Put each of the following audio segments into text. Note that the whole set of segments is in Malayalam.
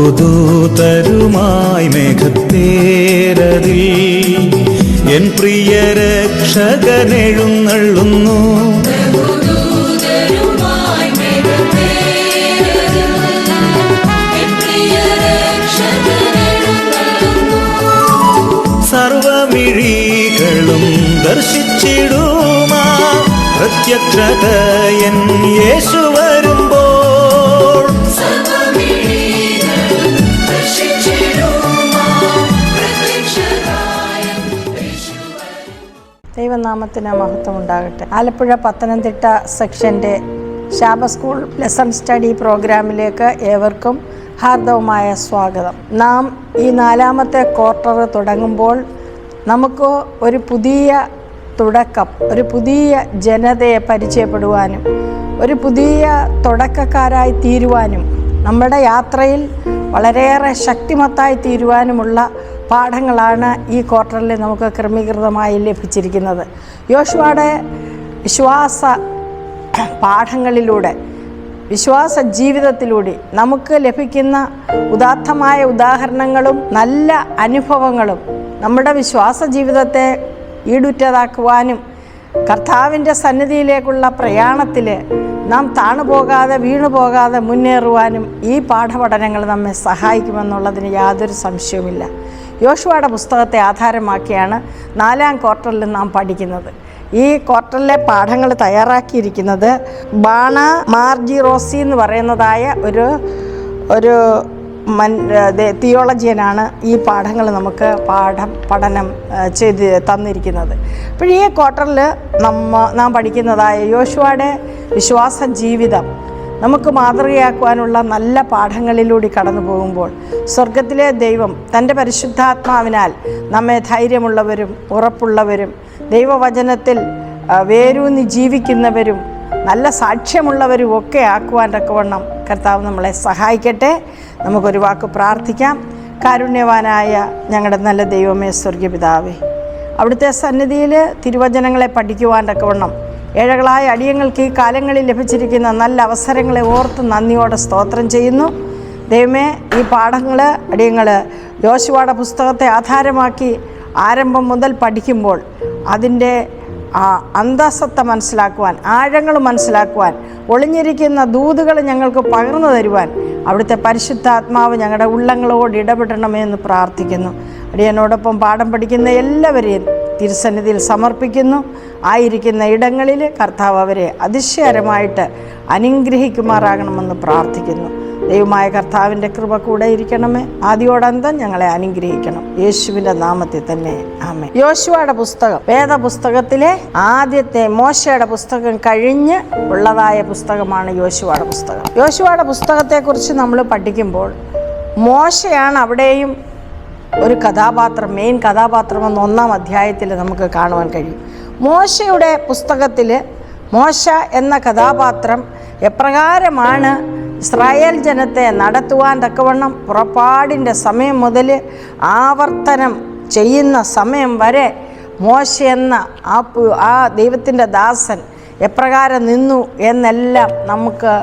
ബഹുദൂതരുമായി മേഘത്തേരതിൽ എൻ പ്രിയ രക്ഷകനെഴുന്നള്ളുന്നു. സർവമിഴികളും ദർശിച്ചിടുമാ പ്രത്യക്ഷത എൻ യേശു വരുമ്പോൾ. ദൈവനാമത്തിന് മഹത്വം ഉണ്ടാകട്ടെ. ആലപ്പുഴ പത്തനംതിട്ട സെക്ഷൻ്റെ ശാബ സ്കൂൾ ലെസൺ സ്റ്റഡി പ്രോഗ്രാമിലേക്ക് ഏവർക്കും ഹാർദവമായ സ്വാഗതം. നാം ഈ 4ാമത്തെ ക്വാർട്ടർ തുടങ്ങുമ്പോൾ നമുക്ക് ഒരു പുതിയ തുടക്കം, ഒരു പുതിയ ജനതയെ പരിചയപ്പെടുവാനും ഒരു പുതിയ തുടക്കക്കാരായി തീരുവാനും നമ്മുടെ യാത്രയിൽ വളരെയേറെ ശക്തിമത്തായി തീരുവാനുമുള്ള പാഠങ്ങളാണ് ഈ ക്വാർട്ടറിൽ നമുക്ക് ക്രമീകൃതമായി ലഭിച്ചിരിക്കുന്നത്. യോശുവയുടെ വിശ്വാസ പാഠങ്ങളിലൂടെ, വിശ്വാസ ജീവിതത്തിലൂടെ നമുക്ക് ലഭിക്കുന്ന ഉദാത്തമായ ഉദാഹരണങ്ങളും നല്ല അനുഭവങ്ങളും നമ്മുടെ വിശ്വാസ ജീവിതത്തെ ഈടുറ്റതാക്കുവാനും കർത്താവിൻ്റെ സന്നിധിയിലേക്കുള്ള പ്രയാണത്തിൽ നാം താണുപോകാതെ വീണുപോകാതെ മുന്നേറുവാനും ഈ പാഠപഠനങ്ങൾ നമ്മെ സഹായിക്കുമെന്നുള്ളതിന് യാതൊരു സംശയവുമില്ല. യോശുവയുടെ പുസ്തകത്തെ ആധാരമാക്കിയാണ് 4ാം ക്വാർട്ടറിൽ നാം പഠിക്കുന്നത്. ഈ ക്വാർട്ടറിലെ പാഠങ്ങൾ തയ്യാറാക്കിയിരിക്കുന്നത് ബാണ മാർജി റോസി എന്ന് പറയുന്നതായ ഒരു തിയോളജിയനാണ് ഈ പാഠങ്ങൾ നമുക്ക് പഠനം ചെയ്ത് തന്നിരിക്കുന്നത്. അപ്പോൾ ഈ ക്വാർട്ടറിൽ നാം പഠിക്കുന്നതായ യോശുവയുടെ വിശ്വാസ ജീവിതം നമുക്ക് മാതൃകയാക്കുവാനുള്ള നല്ല പാഠങ്ങളിലൂടെ കടന്നു പോകുമ്പോൾ സ്വർഗത്തിലെ ദൈവം തൻ്റെ പരിശുദ്ധാത്മാവിനാൽ നമ്മെ ധൈര്യമുള്ളവരും ഉറപ്പുള്ളവരും ദൈവവചനത്തിൽ വേരൂന്നി ജീവിക്കുന്നവരും നല്ല സാക്ഷ്യമുള്ളവരും ഒക്കെ ആക്കുവാൻ തക്കവണ്ണം കർത്താവ് നമ്മളെ സഹായിക്കട്ടെ. നമുക്കൊരു വാക്ക് പ്രാർത്ഥിക്കാം. കാരുണ്യവാനായ ഞങ്ങളുടെ നല്ല ദൈവമേ, സ്വർഗപിതാവേ, അവിടുത്തെ സന്നിധിയിൽ തിരുവചനങ്ങളെ പഠിക്കുവാൻ തക്കവണ്ണം ഏഴകളായ അടിയങ്ങൾക്ക് ഈ കാലങ്ങളിൽ ലഭിച്ചിരിക്കുന്ന നല്ല അവസരങ്ങളെ ഓർത്ത് നന്ദിയോടെ സ്തോത്രം ചെയ്യുന്നു. ദൈവമേ, ഈ പാഠങ്ങൾ അടിയങ്ങൾ യോശുവയുടെ പുസ്തകത്തെ ആധാരമാക്കി ആരംഭം മുതൽ പഠിക്കുമ്പോൾ അതിൻ്റെ അന്തസത്ത മനസ്സിലാക്കുവാൻ, ആഴങ്ങൾ മനസ്സിലാക്കുവാൻ, ഒളിഞ്ഞിരിക്കുന്ന ദൂതുകൾ ഞങ്ങൾക്ക് പകർന്നു തരുവാൻ അവിടുത്തെ പരിശുദ്ധാത്മാവ് ഞങ്ങളുടെ ഉള്ളങ്ങളോട് ഇടപെടണമെന്ന് പ്രാർത്ഥിക്കുന്നു. അടിയനോടൊപ്പം പാഠം പഠിക്കുന്ന എല്ലാവരെയും തിരുസന്നിധിയിൽ സമർപ്പിക്കുന്നു. ആയിരിക്കുന്ന ഇടങ്ങളിൽ കർത്താവ് അവരെ അതിശയകരമായിട്ട് അനുഗ്രഹിക്കുമാറാകണമെന്ന് പ്രാർത്ഥിക്കുന്നു. ദൈവമായ കർത്താവിൻ്റെ കൃപ കൂടെ ഇരിക്കണമേ. ആദിയോടന്തം ഞങ്ങളെ അനുഗ്രഹിക്കണം. യേശുവിൻ്റെ നാമത്തിൽ തന്നെ ആമേൻ. യോശുവയുടെ പുസ്തകം വേദപുസ്തകത്തിലെ ആദ്യത്തെ മോശയുടെ പുസ്തകം കഴിഞ്ഞ് ഉള്ളതായ പുസ്തകമാണ് യോശുവയുടെ പുസ്തകം. യോശുവയുടെ പുസ്തകത്തെക്കുറിച്ച് നമ്മൾ പഠിക്കുമ്പോൾ മോശയാണ് അവിടെയും ഒരു കഥാപാത്രം, മെയിൻ കഥാപാത്രമെന്ന് 1-ാം അധ്യായത്തിൽ നമുക്ക് കാണുവാൻ കഴിയും. മോശയുടെ പുസ്തകത്തിൽ മോശ എന്ന കഥാപാത്രം എപ്രകാരമാണ് ഇസ്രായേൽ ജനത്തെ നടത്തുവാൻ തക്കവണ്ണം പുറപ്പാടിൻ്റെ സമയം മുതൽ ആവർത്തനം ചെയ്യുന്ന സമയം വരെ മോശ എന്ന ആ ദൈവത്തിൻ്റെ ദാസൻ എപ്രകാരം നിന്നു എന്നെല്ലാം നമുക്ക്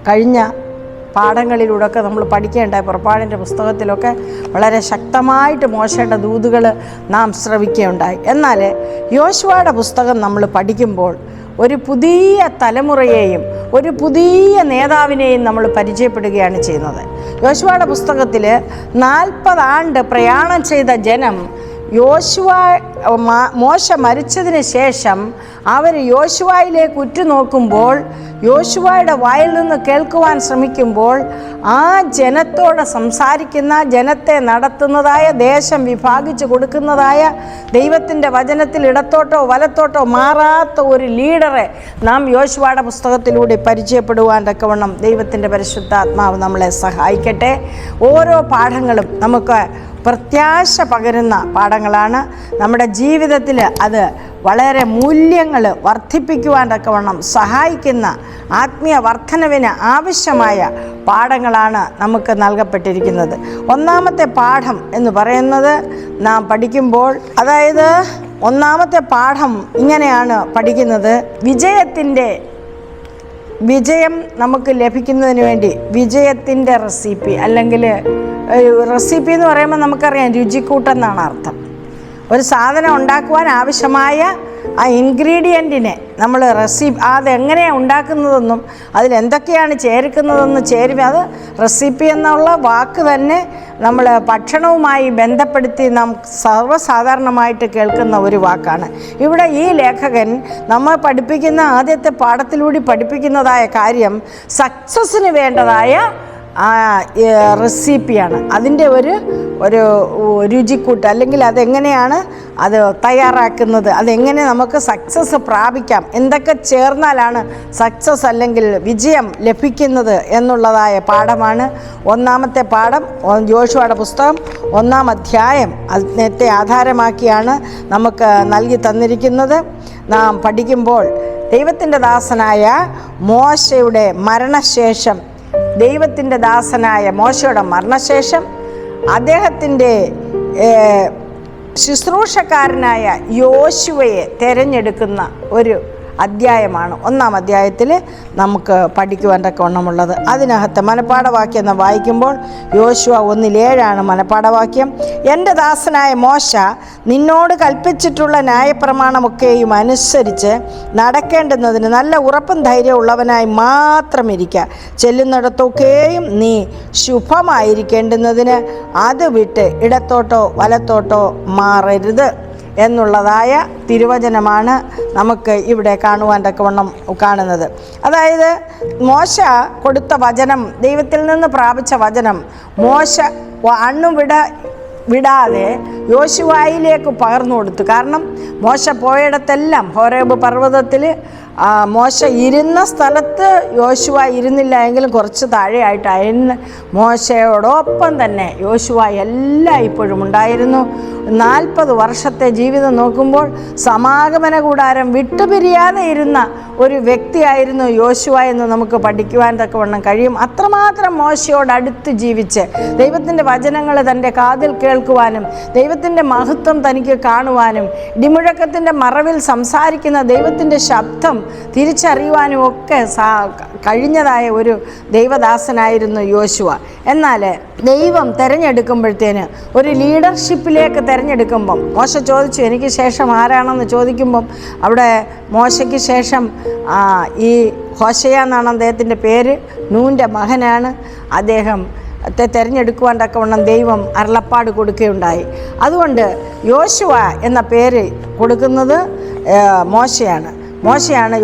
കഴിഞ്ഞ പാഠങ്ങളിലൂടെയൊക്കെ നമ്മൾ പഠിക്കേണ്ടായി. പുറപ്പാടിൻ്റെ പുസ്തകത്തിലൊക്കെ വളരെ ശക്തമായിട്ട് മോശയുടെ ദൂതുകൾ നാം ശ്രവിക്കുകയുണ്ടായി. എന്നാൽ യോശുവയുടെ പുസ്തകം നമ്മൾ പഠിക്കുമ്പോൾ ഒരു പുതിയ തലമുറയെയും ഒരു പുതിയ നേതാവിനെയും നമ്മൾ പരിചയപ്പെടുകയാണ് ചെയ്യുന്നത്. യോശുവയുടെ പുസ്തകത്തിൽ 40 ആണ്ട് പ്രയാണം ചെയ്ത ജനം മോശ മരിച്ചതിന് ശേഷം അവർ യോശുവയിലേക്ക് ഉറ്റുനോക്കുമ്പോൾ, യോശുവയുടെ വായിൽ നിന്ന് കേൾക്കുവാൻ ശ്രമിക്കുമ്പോൾ ആ ജനത്തോട് സംസാരിക്കുന്ന, ജനത്തെ നടത്തുന്നതായ, ദേശം വിഭാഗിച്ച് കൊടുക്കുന്നതായ, ദൈവത്തിൻ്റെ വചനത്തിൽ ഇടത്തോട്ടോ വലത്തോട്ടോ മാറാത്ത ഒരു ലീഡറെ നാം യോശുവയുടെ പുസ്തകത്തിലൂടെ പരിചയപ്പെടുവാൻ തക്കവണ്ണം ദൈവത്തിൻ്റെ പരിശുദ്ധാത്മാവ് നമ്മളെ സഹായിക്കട്ടെ. ഓരോ പാഠങ്ങളും നമുക്ക് പ്രത്യാശ പകരുന്ന പാഠങ്ങളാണ്. നമ്മുടെ ജീവിതത്തിൽ അത് വളരെ മൂല്യങ്ങൾ വർദ്ധിപ്പിക്കുവാൻ തക്കവണ്ണം സഹായിക്കുന്ന, ആത്മീയ വർധനവിന് ആവശ്യമായ പാഠങ്ങളാണ് നമുക്ക് നൽകപ്പെട്ടിരിക്കുന്നത്. 1-ാമത്തെ പാഠം എന്ന് പറയുന്നത് നാം പഠിക്കുമ്പോൾ, അതായത് 1-ാമത്തെ പാഠം ഇങ്ങനെയാണ് പഠിക്കുന്നത്: വിജയത്തിൻ്റെ വിജയം നമുക്ക് ലഭിക്കുന്നതിന് വേണ്ടി വിജയത്തിൻ്റെ റെസിപ്പി, അല്ലെങ്കിൽ റെസിപ്പി എന്ന് പറയുമ്പോൾ നമുക്കറിയാം രുചിക്കൂട്ടെന്നാണ് അർത്ഥം. ഒരു സാധനം ഉണ്ടാക്കുവാൻ ആവശ്യമായ ആ ഇൻഗ്രീഡിയൻറ്റിനെ നമ്മൾ അതെങ്ങനെയാണ് ഉണ്ടാക്കുന്നതെന്നും അതിലെന്തൊക്കെയാണ് ചേരുന്നത്, അത് റെസിപ്പി എന്നുള്ള വാക്ക് തന്നെ നമ്മൾ ഭക്ഷണവുമായി ബന്ധപ്പെടുത്തി നാം സർവ്വസാധാരണമായിട്ട് കേൾക്കുന്ന ഒരു വാക്കാണ്. ഇവിടെ ഈ ലേഖകൻ നമ്മൾ പഠിപ്പിക്കുന്ന ആദ്യത്തെ പാഠത്തിലൂടെ പഠിപ്പിക്കുന്നതായ കാര്യം സക്സസ്സിന് വേണ്ടതായ റെസിപ്പിയാണ്. അതിൻ്റെ ഒരു രുചിക്കൂട്ട്, അല്ലെങ്കിൽ അതെങ്ങനെയാണ് അത് തയ്യാറാക്കുന്നത്, അതെങ്ങനെ നമുക്ക് സക്സസ് പ്രാപിക്കാം, എന്തൊക്കെ ചേർന്നാലാണ് സക്സസ് അല്ലെങ്കിൽ വിജയം ലഭിക്കുന്നത് എന്നുള്ളതായ പാഠമാണ് ഒന്നാമത്തെ പാഠം. യോശുവയുടെ പുസ്തകം 1-ാം അധ്യായം അതിനെ ആധാരമാക്കിയാണ് നമുക്ക് നൽകി തന്നിരിക്കുന്നത്. നാം പഠിക്കുമ്പോൾ ദൈവത്തിൻ്റെ ദാസനായ മോശയുടെ മരണശേഷം, ദൈവത്തിൻ്റെ ദാസനായ മോശയുടെ മരണശേഷം അദ്ദേഹത്തിൻ്റെ ശുശ്രൂഷക്കാരനായ യോശുവയെ തിരഞ്ഞെടുക്കുന്ന ഒരു അധ്യായമാണ് 1-ാം അധ്യായത്തിൽ നമുക്ക് പഠിക്കുവാൻ തക്കവണ്ണമുള്ളത്. അതിനകത്ത് മനപ്പാഠവാക്യം എന്ന് വായിക്കുമ്പോൾ യോശുവ 1:7 മനപ്പാഠവാക്യം. എൻ്റെ ദാസനായ മോശ നിന്നോട് കൽപ്പിച്ചിട്ടുള്ള ന്യായപ്രമാണമൊക്കെയും അനുസരിച്ച് നടക്കേണ്ടുന്നതിന് നല്ല ഉറപ്പും ധൈര്യമുള്ളവനായി മാത്രം ഇരിക്കുക. ചെല്ലുന്നിടത്തൊക്കെയും നീ ശുഭമായിരിക്കേണ്ടുന്നതിന് അത് വിട്ട് ഇടത്തോട്ടോ വലത്തോട്ടോ മാറരുത് എന്നുള്ളതായ തിരുവചനമാണ് നമുക്ക് ഇവിടെ കാണുവാൻ തക്കവണ്ണം കാണുന്നത്. അതായത് മോശ കൊടുത്ത വചനം, ദൈവത്തിൽ നിന്ന് പ്രാപിച്ച വചനം മോശ വിടാതെ യോശുവയിലേക്ക് പകർന്നു കൊടുത്തു. കാരണം മോശ പോയിടത്തെല്ലാം ഹോരേബ് പർവ്വതത്തിൽ മോശ ഇരുന്ന സ്ഥലത്ത് യോശുവ ഇരുന്നില്ല എങ്കിലും കുറച്ച് താഴെയായിട്ടായിരുന്നു. മോശയോടൊപ്പം തന്നെ യോശുവ എല്ലാം ഇപ്പോഴും ഉണ്ടായിരുന്നു. 40 വർഷത്തെ ജീവിതം നോക്കുമ്പോൾ സമാഗമന കൂടാരം വിട്ടുപിരിയാതെ ഇരുന്ന ഒരു വ്യക്തിയായിരുന്നു യോശുവ എന്ന് നമുക്ക് പഠിക്കുവാൻ തക്കവണ്ണം കഴിയും. അത്രമാത്രം മോശയോടടുത്ത് ജീവിച്ച് ദൈവത്തിൻ്റെ വചനങ്ങൾ തൻ്റെ കാതിൽ കേൾക്കുവാനും ദൈവത്തിൻ്റെ മഹത്വം തനിക്ക് കാണുവാനും ഇടിമുഴക്കത്തിൻ്റെ മറവിൽ സംസാരിക്കുന്ന ദൈവത്തിൻ്റെ ശബ്ദം തിരിച്ചറിയുവാനും ഒക്കെ കഴിഞ്ഞതായ ഒരു ദൈവദാസനായിരുന്നു യോശുവ. എന്നാൽ ദൈവം തിരഞ്ഞെടുക്കുമ്പോഴത്തേന് ഒരു ലീഡർഷിപ്പിലേക്ക് തിരഞ്ഞെടുക്കുമ്പം മോശ ചോദിച്ചു, എനിക്ക് ശേഷം ആരാണെന്ന് ചോദിക്കുമ്പം അവിടെ മോശയ്ക്ക് ശേഷം ഈ ഹോശയ എന്നാണ് അദ്ദേഹത്തിൻ്റെ പേര്, നൂൻ്റെ മകനാണ്. അദ്ദേഹത്തെ തിരഞ്ഞെടുക്കുവാൻ തക്കവണ്ണം ദൈവം അരുളപ്പാട് കൊടുക്കുകയുണ്ടായി. അതുകൊണ്ട് യോശുവ എന്ന പേര് കൊടുക്കുന്നത് മോശയാണ്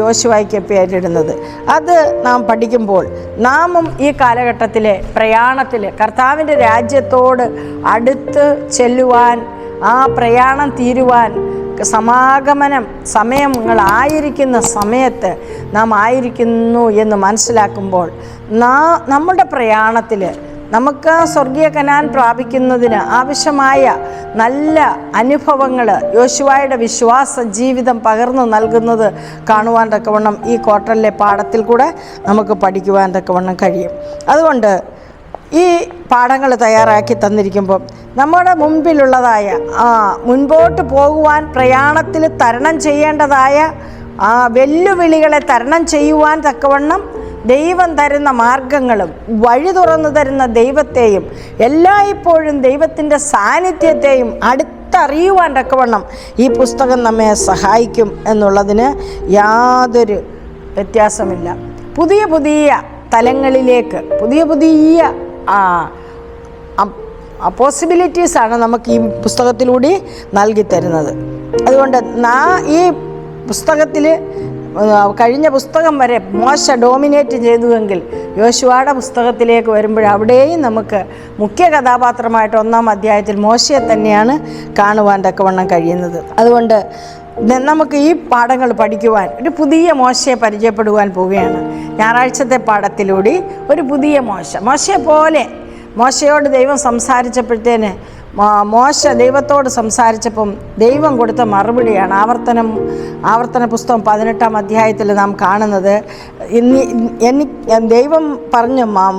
യോശുവയ്ക്ക് പേരിടുന്നത്. അത് നാം പഠിക്കുമ്പോൾ നാമും ഈ കാലഘട്ടത്തിലെ പ്രയാണത്തിൽ കർത്താവിൻ്റെ രാജ്യത്തോട് അടുത്ത് ചെല്ലുവാൻ, ആ പ്രയാണം തീരുവാൻ സമാഗമനം സമയങ്ങളായിരിക്കുന്ന സമയത്ത് നാം ആയിരിക്കുന്നു എന്ന് മനസ്സിലാക്കുമ്പോൾ നമ്മുടെ പ്രയാണത്തിൽ നമുക്ക് സ്വർഗീയ കനാൻ പ്രാപിക്കുന്നതിന് ആവശ്യമായ നല്ല അനുഭവങ്ങൾ യോശുവയുടെ വിശ്വാസ ജീവിതം പകർന്നു നൽകുന്നത് കാണുവാൻ തക്കവണ്ണം ഈ ക്വാർട്ടറിലെ പാഠത്തിൽ കൂടെ നമുക്ക് പഠിക്കുവാൻ തക്കവണ്ണം കഴിയും. അതുകൊണ്ട് ഈ പാഠങ്ങൾ തയ്യാറാക്കി തന്നിരിക്കുമ്പോൾ നമ്മുടെ മുൻപിലുള്ളതായ മുൻപോട്ട് പോകുവാൻ പ്രയാണത്തിൽ തരണം ചെയ്യേണ്ടതായ വെല്ലുവിളികളെ തരണം ചെയ്യുവാൻ തക്കവണ്ണം ദൈവം തരുന്ന മാർഗങ്ങളും വഴി തുറന്നു തരുന്ന ദൈവത്തെയും എല്ലായ്പ്പോഴും ദൈവത്തിൻ്റെ സാന്നിധ്യത്തെയും അടുത്തറിയുവാൻ തക്കവണ്ണം ഈ പുസ്തകം നമ്മെ സഹായിക്കും എന്നുള്ളതിന് യാതൊരു വ്യത്യാസമില്ല. പുതിയ പുതിയ തലങ്ങളിലേക്ക് പുതിയ പോസിബിലിറ്റീസാണ് നമുക്ക് ഈ പുസ്തകത്തിലൂടെ നൽകി തരുന്നത്. അതുകൊണ്ട് ഈ പുസ്തകത്തിൽ കഴിഞ്ഞ പുസ്തകം വരെ മോശ ഡോമിനേറ്റ് ചെയ്തുവെങ്കിൽ യോശുവയുടെ പുസ്തകത്തിലേക്ക് വരുമ്പോൾ അവിടെയും നമുക്ക് മുഖ്യ കഥാപാത്രമായിട്ട് 1-ാം അധ്യായത്തിൽ മോശയെ തന്നെയാണ് കാണുവാൻ തക്കവണ്ണം കഴിയുന്നത്. അതുകൊണ്ട് നമുക്ക് ഈ പാഠങ്ങൾ പഠിക്കുവാൻ ഒരു പുതിയ മോശയെ പരിചയപ്പെടുവാൻ പോവുകയാണ്. ഞായറാഴ്ചത്തെ പാഠത്തിലൂടെ ഒരു പുതിയ മോശയോട് ദൈവം സംസാരിച്ചപ്പോഴത്തേന് മോശ ദൈവത്തോട് സംസാരിച്ചപ്പം ദൈവം കൊടുത്ത മറുപടിയാണ് ആവർത്തന പുസ്തകം 18-ാം അധ്യായത്തിൽ നാം കാണുന്നത്. ദൈവം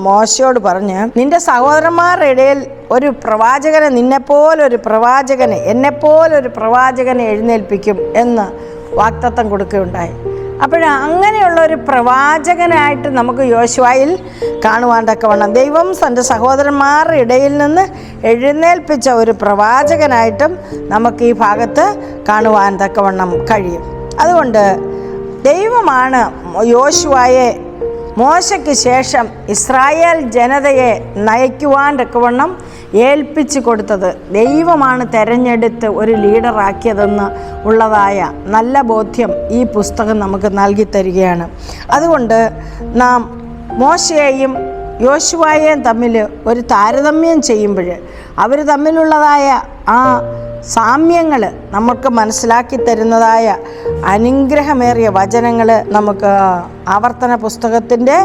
മോശയോട് പറഞ്ഞ്, നിൻ്റെ സഹോദരന്മാരുടെ ഇടയിൽ ഒരു പ്രവാചകനെ എന്നെപ്പോലൊരു പ്രവാചകനെ എഴുന്നേൽപ്പിക്കും എന്ന് വാഗ്ദത്തം കൊടുക്കുകയുണ്ടായി. അങ്ങനെയുള്ള ഒരു പ്രവാചകനായിട്ട് നമുക്ക് യോശുവയിൽ കാണുവാൻ തക്കവണ്ണം ദൈവം തൻ്റെ സഹോദരന്മാരുടെ ഇടയിൽ നിന്ന് എഴുന്നേൽപ്പിച്ച ഒരു പ്രവാചകനായിട്ടും നമുക്ക് ഈ ഭാഗത്ത് കാണുവാൻ തക്കവണ്ണം കഴിയും. അതുകൊണ്ട് ദൈവമാണ് യോശുവയെ മോശയ്ക്ക് ശേഷം ഇസ്രായേൽ ജനതയെ നയിക്കുവാൻ തക്കവണ്ണം ഏൽപ്പിച്ചു കൊടുത്തത്. ദൈവമാണ് തെരഞ്ഞെടുത്ത് ഒരു ലീഡറാക്കിയതെന്ന് ഉള്ളതായ നല്ല ബോധ്യം ഈ പുസ്തകം നമുക്ക് നൽകി തരികയാണ്. അതുകൊണ്ട് നാം മോശയെയും യോശുവയെയും തമ്മിൽ ഒരു താരതമ്യം ചെയ്യുമ്പോൾ അവർ തമ്മിലുള്ളതായ ആ സാമ്യങ്ങൾ നമുക്ക് മനസ്സിലാക്കി തരുന്നതായ അനുഗ്രഹമേറിയ വചനങ്ങൾ നമുക്ക് ആവർത്തന പുസ്തകത്തിൻ്റെ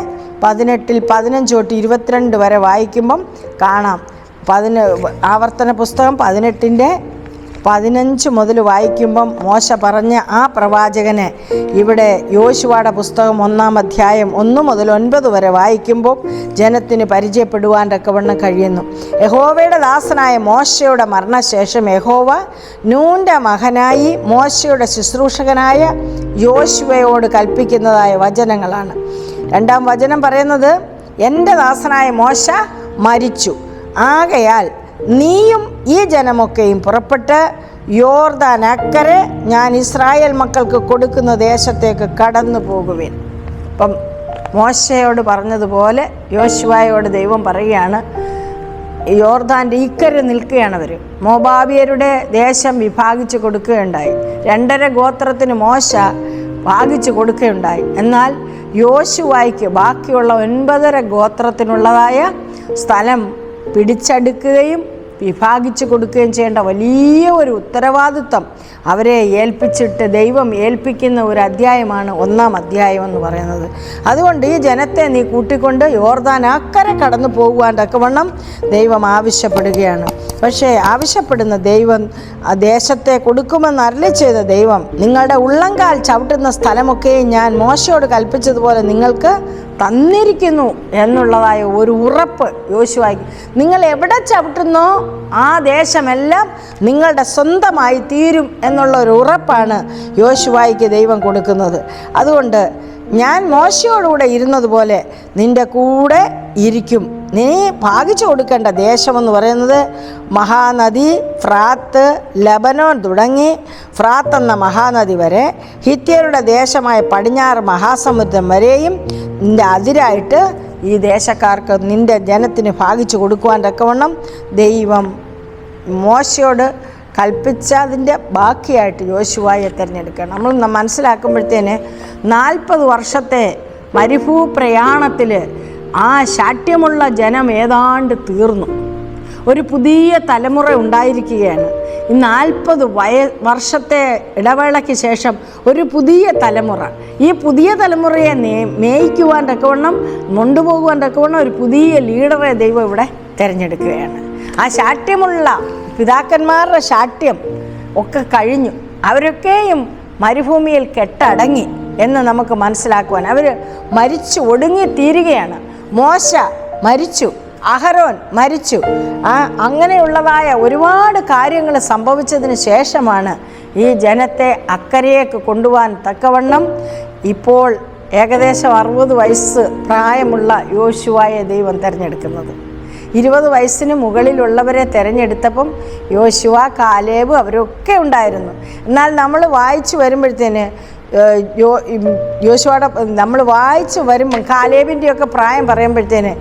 18-15 തൊട്ട് 22 വരെ വായിക്കുമ്പം കാണാം. ആവർത്തന പുസ്തകം 18-15 മുതൽ വായിക്കുമ്പം മോശ പറഞ്ഞ ആ പ്രവാചകനെ ഇവിടെ യോശുവയുടെ പുസ്തകം 1-ാം അധ്യായം 1 മുതൽ 9 വരെ വായിക്കുമ്പോൾ ജനത്തിന് പരിചയപ്പെടുവാൻ തക്കവണ്ണം കഴിയുന്നു. യഹോവയുടെ ദാസനായ മോശയുടെ മരണശേഷം യഹോവ നൂൻ്റെ മകനായി മോശയുടെ ശുശ്രൂഷകനായ യോശുവയോട് കൽപ്പിക്കുന്നതായ വചനങ്ങളാണ്. 2-ാം വചനം പറയുന്നത്, എൻ്റെ ദാസനായ മോശ മരിച്ചു, ആകയാൽ നീയും ഈ ജനമൊക്കെയും പുറപ്പെട്ട് യോർദാൻ അക്കരെ ഞാൻ ഇസ്രായേൽ മക്കൾക്ക് കൊടുക്കുന്ന ദേശത്തേക്ക് കടന്നു പോകുവിൻ. അപ്പം മോശയോട് പറഞ്ഞതുപോലെ യോശുവയോട് ദൈവം പറയുകയാണ്, യോർദാൻ്റെ ഇക്കരെ നിൽക്കുകയാണ് അവർ. മോബാബിയരുടെ ദേശം വിഭാഗിച്ച് കൊടുക്കുകയുണ്ടായി. 2.5 ഗോത്രത്തിന് മോശ ഭാഗിച്ച് കൊടുക്കുകയുണ്ടായി. എന്നാൽ യോശുവയ്ക്ക് ബാക്കിയുള്ള 9.5 ഗോത്രത്തിനുള്ളതായ സ്ഥലം പിടിച്ചെടുക്കുകയും വിഭാഗിച്ച് കൊടുക്കുകയും ചെയ്യേണ്ട വലിയ ഒരു ഉത്തരവാദിത്വം അവരെ ഏൽപ്പിച്ചിട്ട് ദൈവം ഏൽപ്പിക്കുന്ന ഒരു അധ്യായമാണ് 1-ാം അധ്യായം എന്ന് പറയുന്നത്. അതുകൊണ്ട് ഈ ജനത്തെ നീ കൂട്ടിക്കൊണ്ട് യോർദാൻ അക്കരെ കടന്നു പോകുവാൻ തക്കവണ്ണം ദൈവം ആവശ്യപ്പെടുകയാണ്. പക്ഷേ ആവശ്യപ്പെടുന്ന ദൈവം ആ ദേശത്തെ കൊടുക്കുമെന്ന് അരുളി ചെയ്ത ദൈവം, നിങ്ങളുടെ ഉള്ളങ്കാൽ ചവിട്ടുന്ന സ്ഥലമൊക്കെ ഞാൻ മോശയോട് കൽപ്പിച്ചതുപോലെ നിങ്ങൾക്ക് തന്നിരിക്കുന്നു എന്നുള്ളതായ ഒരു ഉറപ്പ് യോശുവയ്ക്ക്. നിങ്ങൾ എവിടെ ചവിട്ടുന്നോ ആ ദേശമെല്ലാം നിങ്ങളുടെ സ്വന്തമായി തീരും എന്നുള്ള ഒരു ഉറപ്പാണ് യോശുവയ്ക്ക് ദൈവം കൊടുക്കുന്നത്. അതുകൊണ്ട് ഞാൻ മോശയോടുകൂടെ ഇരുന്നതുപോലെ നിൻ്റെ കൂടെ ഇരിക്കും. നീ ഭാഗിച്ചു കൊടുക്കേണ്ട ദേശമെന്ന് പറയുന്നത് മഹാനദി, ഫ്രാത്ത്, ലബനോൻ തുടങ്ങി ഫ്രാത്ത് എന്ന മഹാനദി വരെ, ഹിത്യരുടെ ദേശമായ പടിഞ്ഞാറ് മഹാസമുദ്രം വരെയും നിൻ്റെ അതിരായിട്ട് ഈ ദേശക്കാർക്ക് നിൻ്റെ ജനത്തിന് ഭാഗിച്ചു കൊടുക്കുവാൻ തക്കവണ്ണം ദൈവം മോശയോട് കൽപ്പിച്ചതിൻ്റെ ബാക്കിയായിട്ട് യോശുവയെ തിരഞ്ഞെടുക്കണം. നമ്മൾ മനസ്സിലാക്കുമ്പോഴത്തേന് 40 വർഷത്തെ മരുഭൂപ്രയാണത്തിൽ ആ ശാഠ്യമുള്ള ജനം ഏതാണ്ട് തീർന്നു. ഒരു പുതിയ തലമുറ ഉണ്ടായിരിക്കുകയാണ്. ഈ 40 വർഷത്തെ ഇടവേളയ്ക്ക് ശേഷം ഒരു പുതിയ തലമുറ, ഈ പുതിയ തലമുറയെ മേയിക്കുവാൻ തക്കവണ്ണം കൊണ്ടുപോകുവാൻ തക്കവണ്ണം ഒരു പുതിയ ലീഡറെ ദൈവം ഇവിടെ തിരഞ്ഞെടുക്കുകയാണ്. ആ ശാഠ്യമുള്ള പിതാക്കന്മാരുടെ ശാഠ്യം ഒക്കെ കഴിഞ്ഞു. അവരൊക്കെയും മരുഭൂമിയിൽ കെട്ടടങ്ങി എന്ന് നമുക്ക് മനസ്സിലാക്കുവാൻ. അവർ മരിച്ചു ഒടുങ്ങി തീരുകയാണ്. മോശ മരിച്ചു, അഹരോൻ മരിച്ചു. അങ്ങനെയുള്ളതായ ഒരുപാട് കാര്യങ്ങൾ സംഭവിച്ചതിന് ശേഷമാണ് ഈ ജനത്തെ അക്കരയേക്ക് കൊണ്ടുപോകാൻ തക്കവണ്ണം ഇപ്പോൾ ഏകദേശം 60 വയസ്സ് പ്രായമുള്ള യോശുവയെ ദൈവം തിരഞ്ഞെടുക്കുന്നത്. 20 വയസ്സിന് മുകളിലുള്ളവരെ തിരഞ്ഞെടുത്തപ്പം യോശുവ, കാലേബ് അവരൊക്കെ ഉണ്ടായിരുന്നു. എന്നാൽ നമ്മൾ വായിച്ചു വരുമ്പോഴത്തേന് യോശുവയുടെ നമ്മൾ വായിച്ച് വരുമ്പം കാലേബിൻ്റെയൊക്കെ പ്രായം പറയുമ്പോഴത്തേന്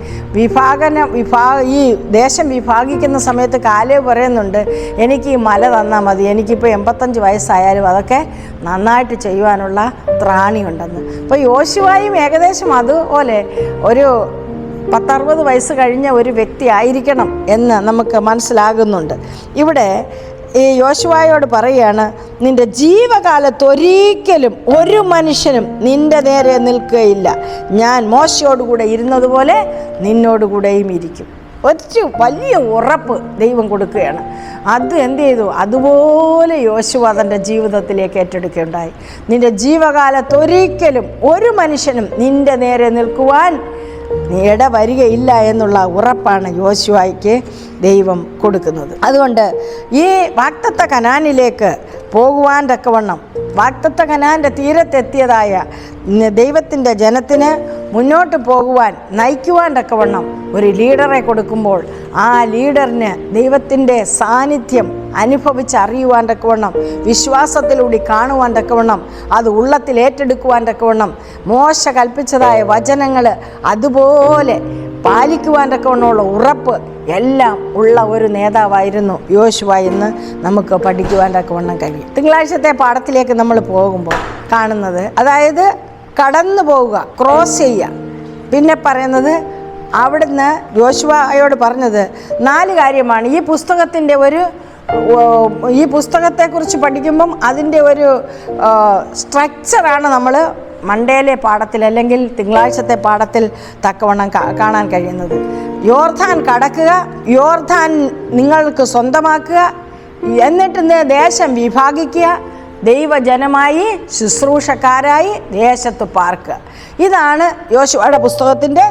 ഈ ദേശം വിഭാഗിക്കുന്ന സമയത്ത് കാലേബ് പറയുന്നുണ്ട്, എനിക്ക് ഈ മല തന്നാൽ മതി, എനിക്കിപ്പോൾ 85 വയസ്സായാലും അതൊക്കെ നന്നായിട്ട് ചെയ്യുവാനുള്ള ത്രാണിയുണ്ടെന്ന്. അപ്പോൾ യോശുവയും ഏകദേശം അതുപോലെ ഒരു 10-60 വയസ്സ് കഴിഞ്ഞ ഒരു വ്യക്തി ആയിരിക്കണം എന്ന് നമുക്ക് മനസ്സിലാകുന്നുണ്ട്. ഇവിടെ ഈ യോശുവയോട് പറയുകയാണ്, നിൻ്റെ ജീവകാലത്തൊരിക്കലും ഒരു മനുഷ്യനും നിൻ്റെ നേരെ നിൽക്കുകയില്ല. ഞാൻ മോശയോടുകൂടെ ഇരുന്നതുപോലെ നിന്നോടുകൂടെയും ഇരിക്കും. ഒരു വലിയ ഉറപ്പ് ദൈവം കൊടുക്കുകയാണ്. അത് എന്ത് ചെയ്തു? അതുപോലെ യോശുവ തൻ്റെ ജീവിതത്തിലേക്ക് ഏറ്റെടുക്കുകയുണ്ടായി. നിൻ്റെ ജീവകാലത്തൊരിക്കലും ഒരു മനുഷ്യനും നിൻ്റെ നേരെ നിൽക്കുവാൻ ഇട വരികയില്ല എന്നുള്ള ഉറപ്പാണ് യോശുവയ്ക്ക് ദൈവം കൊടുക്കുന്നത്. അതുകൊണ്ട് ഈ വാഗ്ദത്ത കനാനിലേക്ക് പോകുവാൻ തക്കവണ്ണം, വാഗ്ദത്ത കനാൻ്റെ തീരത്തെത്തിയതായ ദൈവത്തിൻ്റെ ജനത്തിന് മുന്നോട്ട് പോകുവാൻ നയിക്കുവാൻ തക്കവണ്ണം ഒരു ലീഡറെ കൊടുക്കുമ്പോൾ ആ ലീഡറിന് ദൈവത്തിൻ്റെ സാന്നിധ്യം അനുഭവിച്ചറിയുവാൻ തക്കവണ്ണം, വിശ്വാസത്തിലൂടെ കാണുവാൻ തക്കവണ്ണം, അത് ഉള്ളത്തിൽ ഏറ്റെടുക്കുവാൻ തക്കവണ്ണം, മോശ കൽപ്പിച്ചതായ വചനങ്ങൾ അതുപോലെ പാലിക്കുവാൻ തക്കവണ്ണമുള്ള ഉറപ്പ് എല്ലാം ഉള്ള ഒരു നേതാവായിരുന്നു യോശുവ എന്ന് നമുക്ക് പഠിക്കുവാൻ തക്കവണ്ണം കഴിയും. തിങ്കളാഴ്ചത്തെ പാഠത്തിലേക്ക് നമ്മൾ പോകുമ്പോൾ കാണുന്നത്, അതായത് കടന്നു പോവുക, ക്രോസ് ചെയ്യുക. പിന്നെ പറയുന്നത്, അവിടുന്ന് യോശുവയോട് പറഞ്ഞത് 4 കാര്യമാണ്. ഈ പുസ്തകത്തെക്കുറിച്ച് പഠിക്കുമ്പം അതിൻ്റെ ഒരു സ്ട്രക്ചറാണ് നമ്മൾ മണ്ടേലെ പാഠത്തിൽ അല്ലെങ്കിൽ തിങ്കളാഴ്ചത്തെ പാഠത്തിൽ തക്കവണ്ണം കാണാൻ കഴിയുന്നത്. യോർദാൻ കടക്കുക, യോർദാൻ നിങ്ങൾക്ക് സ്വന്തമാക്കുക, എന്നിട്ട് ദേശം വിഭാഗിക്കുക, ദൈവജനമായി ശുശ്രൂഷക്കാരായി ദേശത്ത് പാർക്കുക. ഇതാണ് യോശുവയുടെ പുസ്തകത്തിൻ്റെ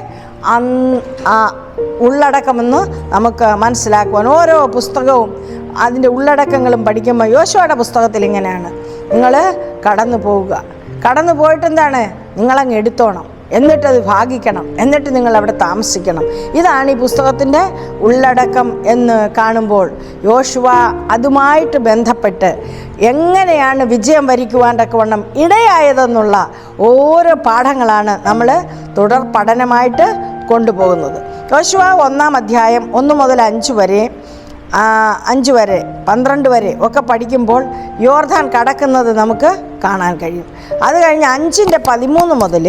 ഉള്ളടക്കമെന്ന് നമുക്ക് മനസ്സിലാക്കുവാൻ. ഓരോ പുസ്തകവും അതിൻ്റെ ഉള്ളടക്കങ്ങളും പഠിക്കുമ്പോൾ യോശുവയുടെ പുസ്തകത്തിൽ ഇങ്ങനെയാണ്: നിങ്ങൾ കടന്നു പോവുക, കടന്നു പോയിട്ട് എന്താണ്, നിങ്ങളങ്ങ് എടുത്തോണം, എന്നിട്ടത് ഭാഗിക്കണം, എന്നിട്ട് നിങ്ങൾ അവിടെ താമസിക്കണം. ഇതാണ് ഈ പുസ്തകത്തിൻ്റെ ഉള്ളടക്കം എന്ന് കാണുമ്പോൾ യോശുവ അതുമായിട്ട് ബന്ധപ്പെട്ട് എങ്ങനെയാണ് വിജയം വരിക്കുവാൻ തക്കവണ്ണം ഇടയായതെന്നുള്ള ഓരോ പാഠങ്ങളാണ് നമ്മൾ തുടർ പഠനമായിട്ട് കൊണ്ടുപോകുന്നത്. യോശുവ 1-ാം അധ്യായം 1 മുതൽ 5 വരെ 12 വരെ ഒക്കെ പഠിക്കുമ്പോൾ യോർദാൻ കടക്കുന്നത് നമുക്ക് കാണാൻ കഴിയും. അത് കഴിഞ്ഞ് 5-ന്റെ 13 മുതൽ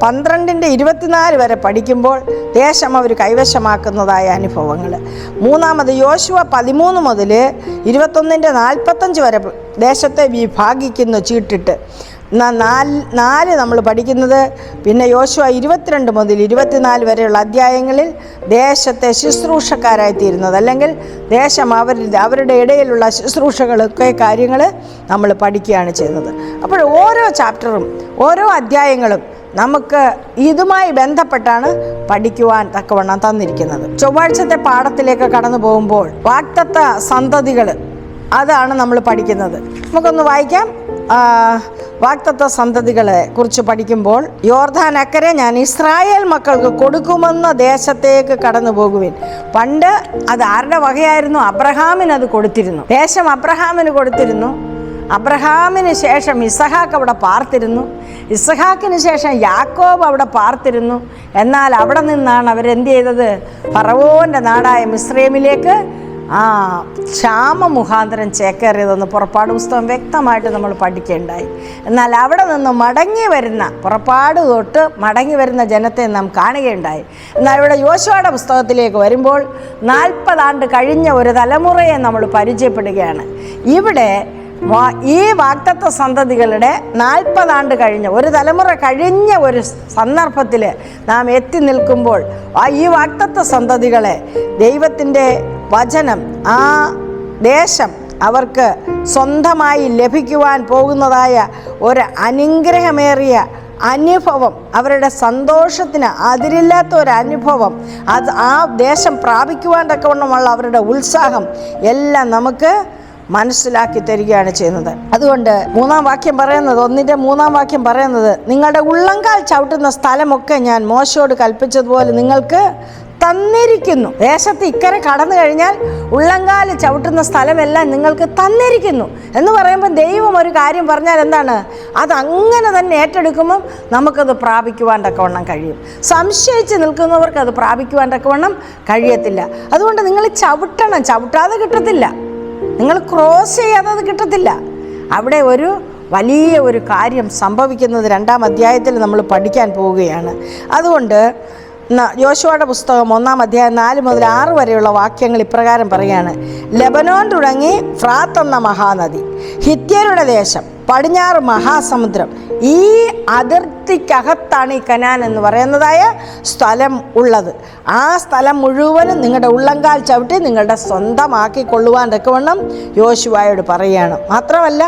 12-ന്റെ 24 വരെ പഠിക്കുമ്പോൾ ദേശം അവർ കൈവശമാക്കുന്നതായ അനുഭവങ്ങൾ. മൂന്നാമത് യോശുവ 13 മുതൽ 21-ന്റെ 45 വരെ ദേശത്തെ വിഭാഗിക്കുന്നു ചീട്ടിട്ട്. 4 നമ്മൾ പഠിക്കുന്നത് പിന്നെ യോശുവ 22 മുതൽ 24 വരെയുള്ള അധ്യായങ്ങളിൽ ദേശത്തെ ശുശ്രൂഷക്കാരായിത്തീരുന്നത്, അല്ലെങ്കിൽ ദേശം അവരുടെ ഇടയിലുള്ള ശുശ്രൂഷകളൊക്കെ കാര്യങ്ങൾ നമ്മൾ പഠിക്കുകയാണ് ചെയ്യുന്നത്. അപ്പോൾ ഓരോ ചാപ്റ്ററും ഓരോ അധ്യായങ്ങളും നമുക്ക് ഇതുമായി ബന്ധപ്പെട്ടാണ് പഠിക്കുവാൻ തക്കവണ്ണം തന്നിരിക്കുന്നത്. ചൊവ്വാഴ്ചത്തെ പാഠത്തിലേക്ക് കടന്നു പോകുമ്പോൾ വാഗ്ദത്ത സന്തതികൾ, അതാണ് നമ്മൾ പഠിക്കുന്നത്. നമുക്കൊന്ന് വായിക്കാം. വാഗ്ദത്ത സന്തതികളെ കുറിച്ച് പഠിക്കുമ്പോൾ, യോർദാൻ അക്കരെ ഞാൻ ഇസ്രായേൽ മക്കൾക്ക് കൊടുക്കുമെന്ന ദേശത്തേക്ക് കടന്നു പോകുവിൻ. പണ്ട് അത് ആരുടെ വകയായിരുന്നു? അബ്രഹാമിന് അത് കൊടുത്തിരുന്നു. ദേശം അബ്രഹാമിന് കൊടുത്തിരുന്നു. അബ്രഹാമിന് ശേഷം ഇസഹാക്ക് അവിടെ പാർത്തിരുന്നു. ഇസഹാക്കിന് ശേഷം യാക്കോബ് അവിടെ പാർത്തിരുന്നു. എന്നാൽ അവിടെ നിന്നാണ് അവരെന്ത് ചെയ്തത്? ഫറവോൻ്റെ നാടായ മിസ്രൈമിലേക്ക് ക്ഷാമമുഖാന്തരം ചേക്കേറിയതെന്ന് പുറപ്പാട് പുസ്തകം വ്യക്തമായിട്ട് നമ്മൾ പഠിക്കുകയുണ്ടായി. എന്നാൽ അവിടെ നിന്ന് മടങ്ങി വരുന്ന, പുറപ്പാട് തൊട്ട് മടങ്ങി വരുന്ന ജനത്തെ നാം കാണുകയുണ്ടായി. എന്നാൽ ഇവിടെ യോശുവയുടെ പുസ്തകത്തിലേക്ക് വരുമ്പോൾ 40 ആണ്ട് കഴിഞ്ഞ ഒരു തലമുറയെ നമ്മൾ പരിചയപ്പെടുകയാണ്. ഇവിടെ ഈ വാഗ്ദത്ത സന്തതികളുടെ 40 ആണ്ട് കഴിഞ്ഞ ഒരു തലമുറ കഴിഞ്ഞ ഒരു സന്ദർഭത്തിൽ നാം എത്തി നിൽക്കുമ്പോൾ ഈ വാഗ്ദത്ത സന്തതികളെ ദൈവത്തിൻ്റെ വചനം, ആ ദേശം അവർക്ക് സ്വന്തമായി ലഭിക്കുവാൻ പോകുന്നതായ ഒരു അനുഗ്രഹമേറിയ അനുഭവം, അവരുടെ സന്തോഷത്തിന് അതിരില്ലാത്ത ഒരു അനുഭവം, അത് ആ ദേശം പ്രാപിക്കുവാൻ തക്കവണ്ണമുള്ള അവരുടെ ഉത്സാഹം എല്ലാം നമുക്ക് മനസ്സിലാക്കി തരികയാണ് ചെയ്യുന്നത്. അതുകൊണ്ട് 3-ാം വാക്യം പറയുന്നത്, 1-ന്റെ 3-ാം വാക്യം പറയുന്നത്, നിങ്ങളുടെ ഉള്ളങ്കാൽ ചവിട്ടുന്ന സ്ഥലമൊക്കെ ഞാൻ മോശയോട് കൽപ്പിച്ചതുപോലെ നിങ്ങൾക്ക് തന്നിരിക്കുന്നു. ദേശത്ത് ഇക്കരെ കടന്നു കഴിഞ്ഞാൽ ഉള്ളങ്കാൽ ചവിട്ടുന്ന സ്ഥലമെല്ലാം നിങ്ങൾക്ക് തന്നിരിക്കുന്നു എന്ന് പറയുമ്പോൾ ദൈവം ഒരു കാര്യം പറഞ്ഞാൽ എന്താണ്? അത് അങ്ങനെ തന്നെ ഏറ്റെടുക്കുമ്പം നമുക്കത് പ്രാപിക്കുവാൻ തക്കവണ്ണം കഴിയും. സംശയിച്ച് നിൽക്കുന്നവർക്ക് അത് പ്രാപിക്കുവാൻ തക്കവണ്ണം കഴിയത്തില്ല. അതുകൊണ്ട് നിങ്ങൾ ചവിട്ടണം, ചവിട്ടാതെ കിട്ടത്തില്ല. നിങ്ങൾ ക്രോസ് ചെയ്യാതെ അത് കിട്ടത്തില്ല. അവിടെ ഒരു വലിയ ഒരു കാര്യം സംഭവിക്കുന്നത് 2-ാം അധ്യായത്തിൽ നമ്മൾ പഠിക്കാൻ പോവുകയാണ്. അതുകൊണ്ട് യോശുവയുടെ പുസ്തകം 1-ാം അധ്യായം 4 മുതൽ 6 വരെയുള്ള വാക്യങ്ങൾ ഇപ്രകാരം പറയുകയാണ്: ലെബനോൻ തുടങ്ങി ഫ്രാത്ത് എന്ന മഹാനദി, ഹിത്യരുടെ ദേശം, പടിഞ്ഞാറ് മഹാസമുദ്രം, ഈ അതിർത്തിക്കകത്താണ് ഈ കനാൻ എന്ന് പറയുന്നതായ സ്ഥലം ഉള്ളത്. ആ സ്ഥലം മുഴുവനും നിങ്ങളുടെ ഉള്ളങ്കാൽ ചവിട്ടി നിങ്ങളുടെ സ്വന്തമാക്കി കൊള്ളുവാൻ തക്കവണ്ണം യോശുവയോട് പറയുകയാണ്. മാത്രമല്ല,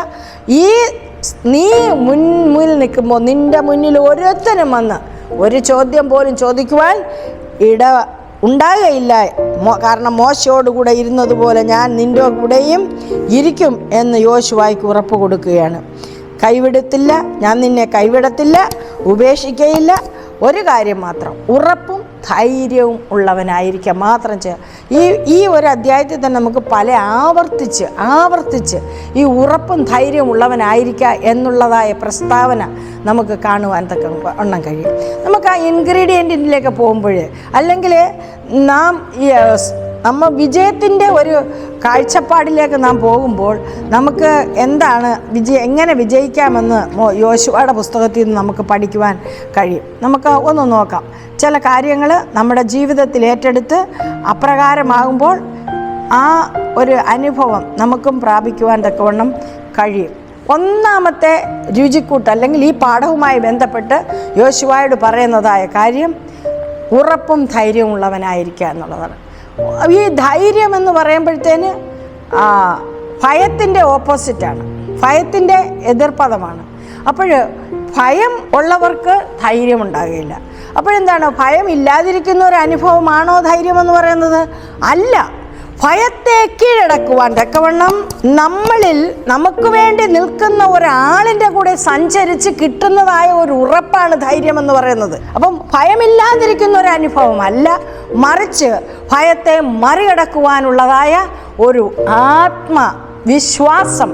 നീ മുന്നിൽ നിൽക്കുമ്പോൾ നിൻ്റെ മുന്നിൽ ഓരോരുത്തരും വന്ന് ഒരു ചോദ്യം പോലും ചോദിക്കുവാൻ ഇട ഉണ്ടാകുകയില്ല. കാരണം മോശയോടുകൂടെ ഇരുന്നതുപോലെ ഞാൻ നിൻ്റെ കൂടെയും ഇരിക്കും എന്ന് യോശുവായ്ക്ക് ഉറപ്പ് കൊടുക്കുകയാണ്. കൈവിടത്തില്ല, ഞാൻ നിന്നെ കൈവിടത്തില്ല, ഉപേക്ഷിക്കയില്ല. ഒരു കാര്യം മാത്രം, ഉറപ്പും ധൈര്യവും ഉള്ളവനായിരിക്കാം മാത്രം ഈ ഒരു അധ്യായത്തിൽ തന്നെ നമുക്ക് പല ആവർത്തിച്ച് ഈ ഉറപ്പും ധൈര്യവും ഉള്ളവനായിരിക്കുക എന്നുള്ളതായ പ്രസ്താവന നമുക്ക് കാണുവാൻ തക്കവണ്ണം കഴിയും. നമുക്ക് ആ ഇൻഗ്രീഡിയൻറ്റിലേക്ക് പോകുമ്പോൾ, അല്ലെങ്കിൽ നമ്മൾ വിജയത്തിൻ്റെ ഒരു കാഴ്ചപ്പാടിലേക്ക് നാം പോകുമ്പോൾ നമുക്ക് എന്താണ് എങ്ങനെ വിജയിക്കാമെന്ന് യോശുവയുടെ പുസ്തകത്തിൽ നിന്ന് നമുക്ക് പഠിക്കുവാൻ കഴിയും. നമുക്ക് ഒന്ന് നോക്കാം. ചില കാര്യങ്ങൾ നമ്മുടെ ജീവിതത്തിൽ ഏറ്റെടുത്ത് അപ്രകാരമാകുമ്പോൾ ആ ഒരു അനുഭവം നമുക്കും പ്രാപിക്കുവാൻ തക്കവണ്ണം കഴിയും. ഒന്നാമത്തെ രുചിക്കൂട്ട്, അല്ലെങ്കിൽ ഈ പാഠവുമായി ബന്ധപ്പെട്ട് യോശുവയോട് പറയുന്നതായ കാര്യം ഉറപ്പും ധൈര്യവും ഉള്ളവനായിരിക്കുക എന്നുള്ളതാണ്. ഈ ധൈര്യം എന്ന് പറയുമ്പോഴത്തേന് ഭയത്തിൻ്റെ ഓപ്പോസിറ്റാണ്, ഭയത്തിൻ്റെ എതിർപദമാണ്. അപ്പോൾ ഭയം ഉള്ളവർക്ക് ധൈര്യം ഉണ്ടാകുകയില്ല. അപ്പോഴെന്താണ്, ഭയം ഇല്ലാതിരിക്കുന്ന ഒരു അനുഭവമാണോ ധൈര്യം എന്ന് പറയുന്നത്? അല്ല. ഭയത്തെ കീഴടക്കുവാൻ തക്കവണ്ണം നമ്മളിൽ നമുക്ക് വേണ്ടി നിൽക്കുന്ന ഒരാളിൻ്റെ കൂടെ സഞ്ചരിച്ച് കിട്ടുന്നതായ ഒരു ഉറപ്പാണ് ധൈര്യം എന്ന് പറയുന്നത്. അപ്പം ഭയമില്ലാതിരിക്കുന്ന ഒരു അനുഭവമല്ല, മറിച്ച് ഭയത്തെ മറികടക്കുവാനുള്ളതായ ഒരു ആത്മവിശ്വാസം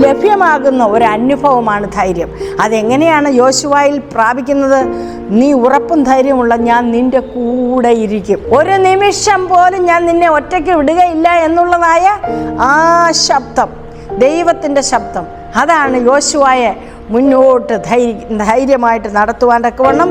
ലഭ്യമാകുന്ന ഒരു അനുഭവമാണ് ധൈര്യം. അതെങ്ങനെയാണ് യോശുവയിൽ പ്രാപിക്കുന്നത്? നീ ഉറപ്പും ധൈര്യമുള്ള ഞാൻ നിൻ്റെ കൂടെ ഇരിക്കും, ഒരു നിമിഷം പോലും ഞാൻ നിന്നെ ഒറ്റയ്ക്ക് വിടുകയില്ല എന്നുള്ളതായ ആ ശബ്ദം, ദൈവത്തിൻ്റെ ശബ്ദം, അതാണ് യോശുവയെ മുന്നോട്ട് ധൈര്യമായിട്ട് നടത്തുവാൻ തക്കവണ്ണം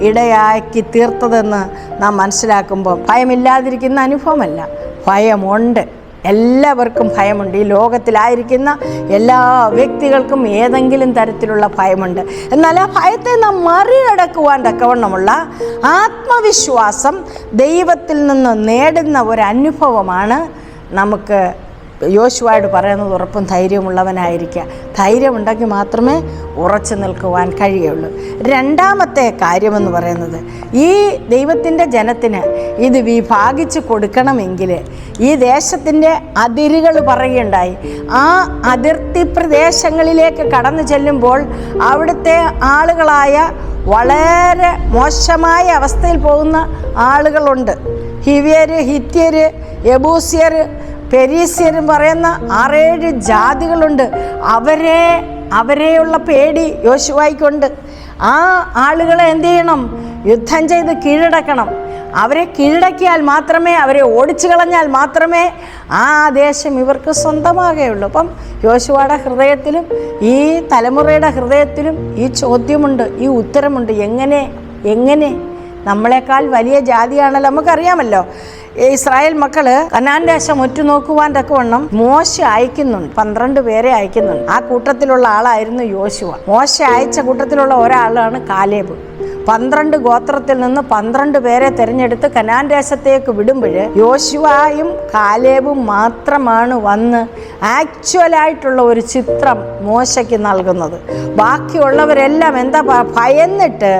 ഇടയാക്കി തീർത്തതെന്ന് നാം മനസ്സിലാക്കുമ്പോൾ ഭയമില്ലാതിരിക്കുന്ന അനുഭവമല്ല, ഭയമുണ്ട്. എല്ലാവർക്കും ഭയമുണ്ട്. ഈ ലോകത്തിലായിരിക്കുന്ന എല്ലാ വ്യക്തികൾക്കും ഏതെങ്കിലും തരത്തിലുള്ള ഭയമുണ്ട്. എന്നാൽ ആ ഭയത്തെ നാം മറികടക്കുവാൻ തക്കവണ്ണമുള്ള ആത്മവിശ്വാസം ദൈവത്തിൽ നിന്ന് നേടുന്ന ഒരു അനുഭവമാണ് നമുക്ക് യോശുവയോട് പറയുന്നത് ഉറപ്പും ധൈര്യമുള്ളവനായിരിക്കുക. ധൈര്യമുണ്ടെങ്കിൽ മാത്രമേ ഉറച്ചു നിൽക്കുവാൻ കഴിയുള്ളൂ. രണ്ടാമത്തെ കാര്യമെന്ന് പറയുന്നത്, ഈ ദൈവത്തിൻ്റെ ജനത്തിന് ഇത് വിഭാഗിച്ച് കൊടുക്കണമെങ്കിൽ ഈ ദേശത്തിൻ്റെ അതിരുകൾ പറയുകയുണ്ടായി. ആ അതിർത്തി പ്രദേശങ്ങളിലേക്ക് കടന്നു ചെല്ലുമ്പോൾ അവിടുത്തെ ആളുകളായ വളരെ മോശമായ അവസ്ഥയിൽ പോകുന്ന ആളുകളുണ്ട്. ഹിവ്യർ, ഹിത്യർ, യെബൂസ്യർ, പെരീസ്യരും പറയുന്ന 6-7 ജാതികളുണ്ട്. അവരെയുള്ള പേടി യോശുവയ്ക്കുണ്ട്. ആ ആളുകളെ എന്ത് ചെയ്യണം? യുദ്ധം ചെയ്ത് കീഴടക്കണം. അവരെ കീഴടക്കിയാൽ മാത്രമേ, അവരെ ഓടിച്ചു കളഞ്ഞാൽ മാത്രമേ ആ ദേശം ഇവർക്ക് സ്വന്തമാകുകയുള്ളൂ. അപ്പം യോശുവയുടെ ഹൃദയത്തിലും ഈ തലമുറയുടെ ഹൃദയത്തിലും ഈ ചോദ്യമുണ്ട്, ഈ ഉത്തരമുണ്ട്. എങ്ങനെ നമ്മളെക്കാൾ വലിയ ജാതിയാണല്ലോ, നമുക്കറിയാമല്ലോ. ഇസ്രായേൽ മക്കള് കനാൻ ദേശം ഒറ്റുനോക്കുവാൻ തക്കവണ്ണം മോശ അയക്കുന്നുണ്ട്, 12 പേരെ അയക്കുന്നുണ്ട്. ആ കൂട്ടത്തിലുള്ള ആളായിരുന്നു യോശുവ. മോശ അയച്ച കൂട്ടത്തിലുള്ള ഒരാളാണ് കാലേബ്. 12 ഗോത്രത്തിൽ നിന്ന് 12 പേരെ തിരഞ്ഞെടുത്ത് കനാൻ ദേശത്തേക്ക് വിടുമ്പോൾ യോശുവയും കാലേബും മാത്രമാണ് വന്ന് ആക്ച്വലായിട്ടുള്ള ഒരു ചിത്രം മോശയ്ക്ക് നൽകുന്നത്. ബാക്കിയുള്ളവരെല്ലാം എന്താ ഭയന്നിട്ട്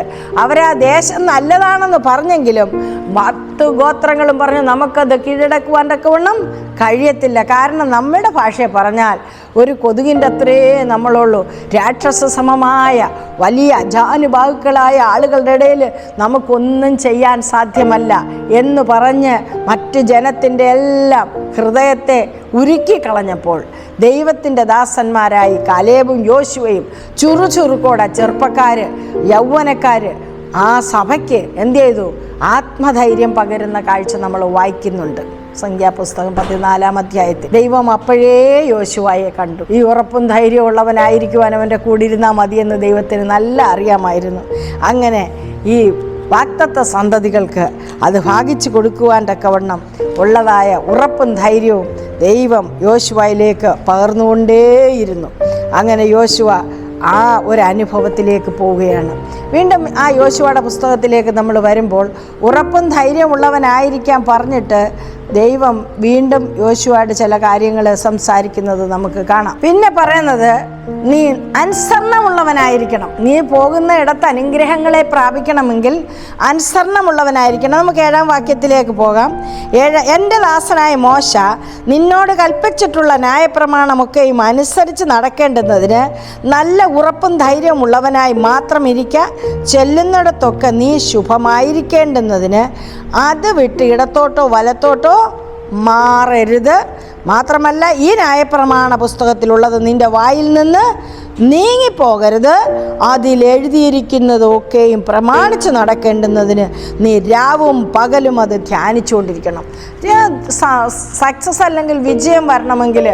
അവരാ ദേശം നല്ലതാണെന്ന് പറഞ്ഞെങ്കിലും 10 ഗോത്രങ്ങളും പറഞ്ഞു നമുക്കത് കീഴടക്കുവാൻ തക്കവണ്ണം കഴിയത്തില്ല. കാരണം നമ്മുടെ ഭാഷയെ പറഞ്ഞാൽ ഒരു കൊതുകിൻ്റെ അത്രേ നമ്മളുള്ളൂ. രാക്ഷസ സമമായ വലിയ അജാനുബാഹുക്കളായ ആളുകളുടെ ഇടയിൽ നമുക്കൊന്നും ചെയ്യാൻ സാധ്യമല്ല എന്ന് പറഞ്ഞ് മറ്റ് ജനത്തിൻ്റെ എല്ലാം ഹൃദയത്തെ ഉരുക്കിക്കളഞ്ഞപ്പോൾ ദൈവത്തിൻ്റെ ദാസന്മാരായി കാലേബും യോശുവയും ചുറുചുറുക്കോടെ ചെറുപ്പക്കാർ, യൗവനക്കാർ ആ സഭയ്ക്ക് എന്ത് ചെയ്തു? ആത്മധൈര്യം പകരുന്ന കാഴ്ച നമ്മൾ വായിക്കുന്നുണ്ട്. സംഖ്യാപുസ്തകം 14-ാം അധ്യായത്തിൽ ദൈവം അപ്പോഴേ യോശുവയെ കണ്ടു. ഈ ഉറപ്പും ധൈര്യമുള്ളവനായിരിക്കുവാൻ അവൻ്റെ കൂടിയിരുന്നാൽ മതിയെന്ന് ദൈവത്തിന് നല്ല അറിയാമായിരുന്നു. അങ്ങനെ ഈ വാഗ്ദത്ത സന്തതികൾക്ക് അത് ഭാഗിച്ചു കൊടുക്കുവാൻ തക്കവണ്ണം ഉള്ളതായ ഉറപ്പും ധൈര്യവും ദൈവം യോശുവയിലേക്ക് പകർന്നുകൊണ്ടേയിരുന്നു. അങ്ങനെ യോശുവ ആ ഒരു അനുഭവത്തിലേക്ക് പോവുകയാണ്. വീണ്ടും ആ യോശുവയുടെ പുസ്തകത്തിലേക്ക് നമ്മൾ വരുമ്പോൾ ഉറപ്പും ധൈര്യമുള്ളവനായിരിക്കാൻ പറഞ്ഞിട്ട് ദൈവം വീണ്ടും യോശുവയോട് ചില കാര്യങ്ങൾ സംസാരിക്കുന്നത് നമുക്ക് കാണാം. പിന്നെ പറയുന്നത്, നീ അനുസരണമുള്ളവനായിരിക്കണം. നീ പോകുന്ന ഇടത്ത് അനുഗ്രഹങ്ങളെ പ്രാപിക്കണമെങ്കിൽ അനുസരണമുള്ളവനായിരിക്കണം. നമുക്ക് 7-ാം വാക്യത്തിലേക്ക് പോകാം. എൻ്റെ ദാസനായ മോശ നിന്നോട് കൽപ്പിച്ചിട്ടുള്ള ന്യായപ്രമാണമൊക്കെയും അനുസരിച്ച് നടക്കേണ്ടുന്നതിന് നല്ല ഉറപ്പും ധൈര്യവും ഉള്ളവനായി മാത്രം ഇരിക്കുക. ചെല്ലുന്നിടത്തൊക്കെ നീ ശുഭമായിരിക്കേണ്ടുന്നതിന് അത് വിട്ട് ഇടത്തോട്ടോ വലത്തോട്ടോ മാറരുത്. മാത്രമല്ല, ഈ ന്യായപ്രമാണ പുസ്തകത്തിലുള്ളത് നിന്റെ വായിൽ നിന്ന് നീങ്ങിപ്പോകരുത്. അതിലെഴുതിയിരിക്കുന്നതൊക്കെയും പ്രമാണിച്ച് നടക്കേണ്ടുന്നതിന് നീ രാവും പകലും അത് ധ്യാനിച്ചുകൊണ്ടിരിക്കണം. സക്സസ് അല്ലെങ്കിൽ വിജയം വരണമെങ്കിൽ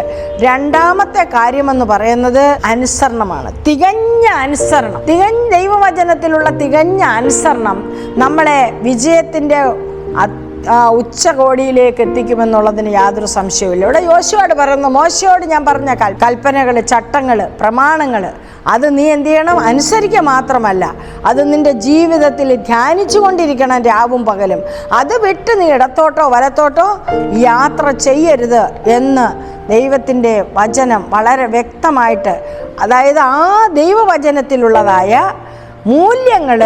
രണ്ടാമത്തെ കാര്യമെന്ന് പറയുന്നത് അനുസരണമാണ്. തികഞ്ഞ അനുസരണം, ദൈവവചനത്തിലുള്ള തികഞ്ഞ അനുസരണം നമ്മളെ വിജയത്തിൻ്റെ ഉച്ചകോടിയിലേക്ക് എത്തിക്കുമെന്നുള്ളതിന് യാതൊരു സംശയവുമില്ല. ഇവിടെ യോശുവയോട് പറയുന്നു, മോശയോട് ഞാൻ പറഞ്ഞ കൽപ്പനകൾ, ചട്ടങ്ങൾ, പ്രമാണങ്ങൾ അത് നീ എന്ത് ചെയ്യണം? അനുസരിക്കുക മാത്രമല്ല, അത് നിൻ്റെ ജീവിതത്തിൽ ധ്യാനിച്ചു കൊണ്ടിരിക്കണം രാവും പകലും. അത് വിട്ട് നീ ഇടത്തോട്ടോ വലത്തോട്ടോ യാത്ര ചെയ്യരുത് എന്ന് ദൈവത്തിൻ്റെ വചനം വളരെ വ്യക്തമായിട്ട്, അതായത് ആ ദൈവവചനത്തിലുള്ളതായ മൂല്യങ്ങൾ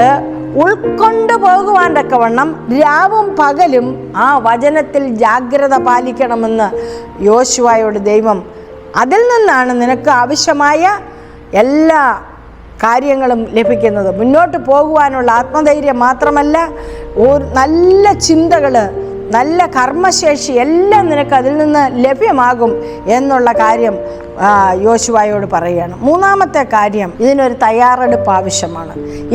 ഉൾക്കൊണ്ടു പോകുവാൻ തക്കവണ്ണം രാവും പകലും ആ വചനത്തിൽ ജാഗ്രത പാലിക്കണമെന്ന് യോശുവയോട് ദൈവം, അതിൽ നിന്നാണ് നിനക്ക് ആവശ്യമായ എല്ലാ കാര്യങ്ങളും ലഭിക്കുന്നത്. മുന്നോട്ട് പോകുവാനുള്ള ആത്മധൈര്യം മാത്രമല്ല, നല്ല ചിന്തകൾ, നല്ല കർമ്മശേഷി എല്ലാം നിനക്ക് അതിൽ നിന്ന് ലഭ്യമാകും എന്നുള്ള കാര്യം യോശുവയോട് പറയുകയാണ്. മൂന്നാമത്തെ കാര്യം, ഇതിനൊരു തയ്യാറെടുപ്പ് ആവശ്യമാണ്.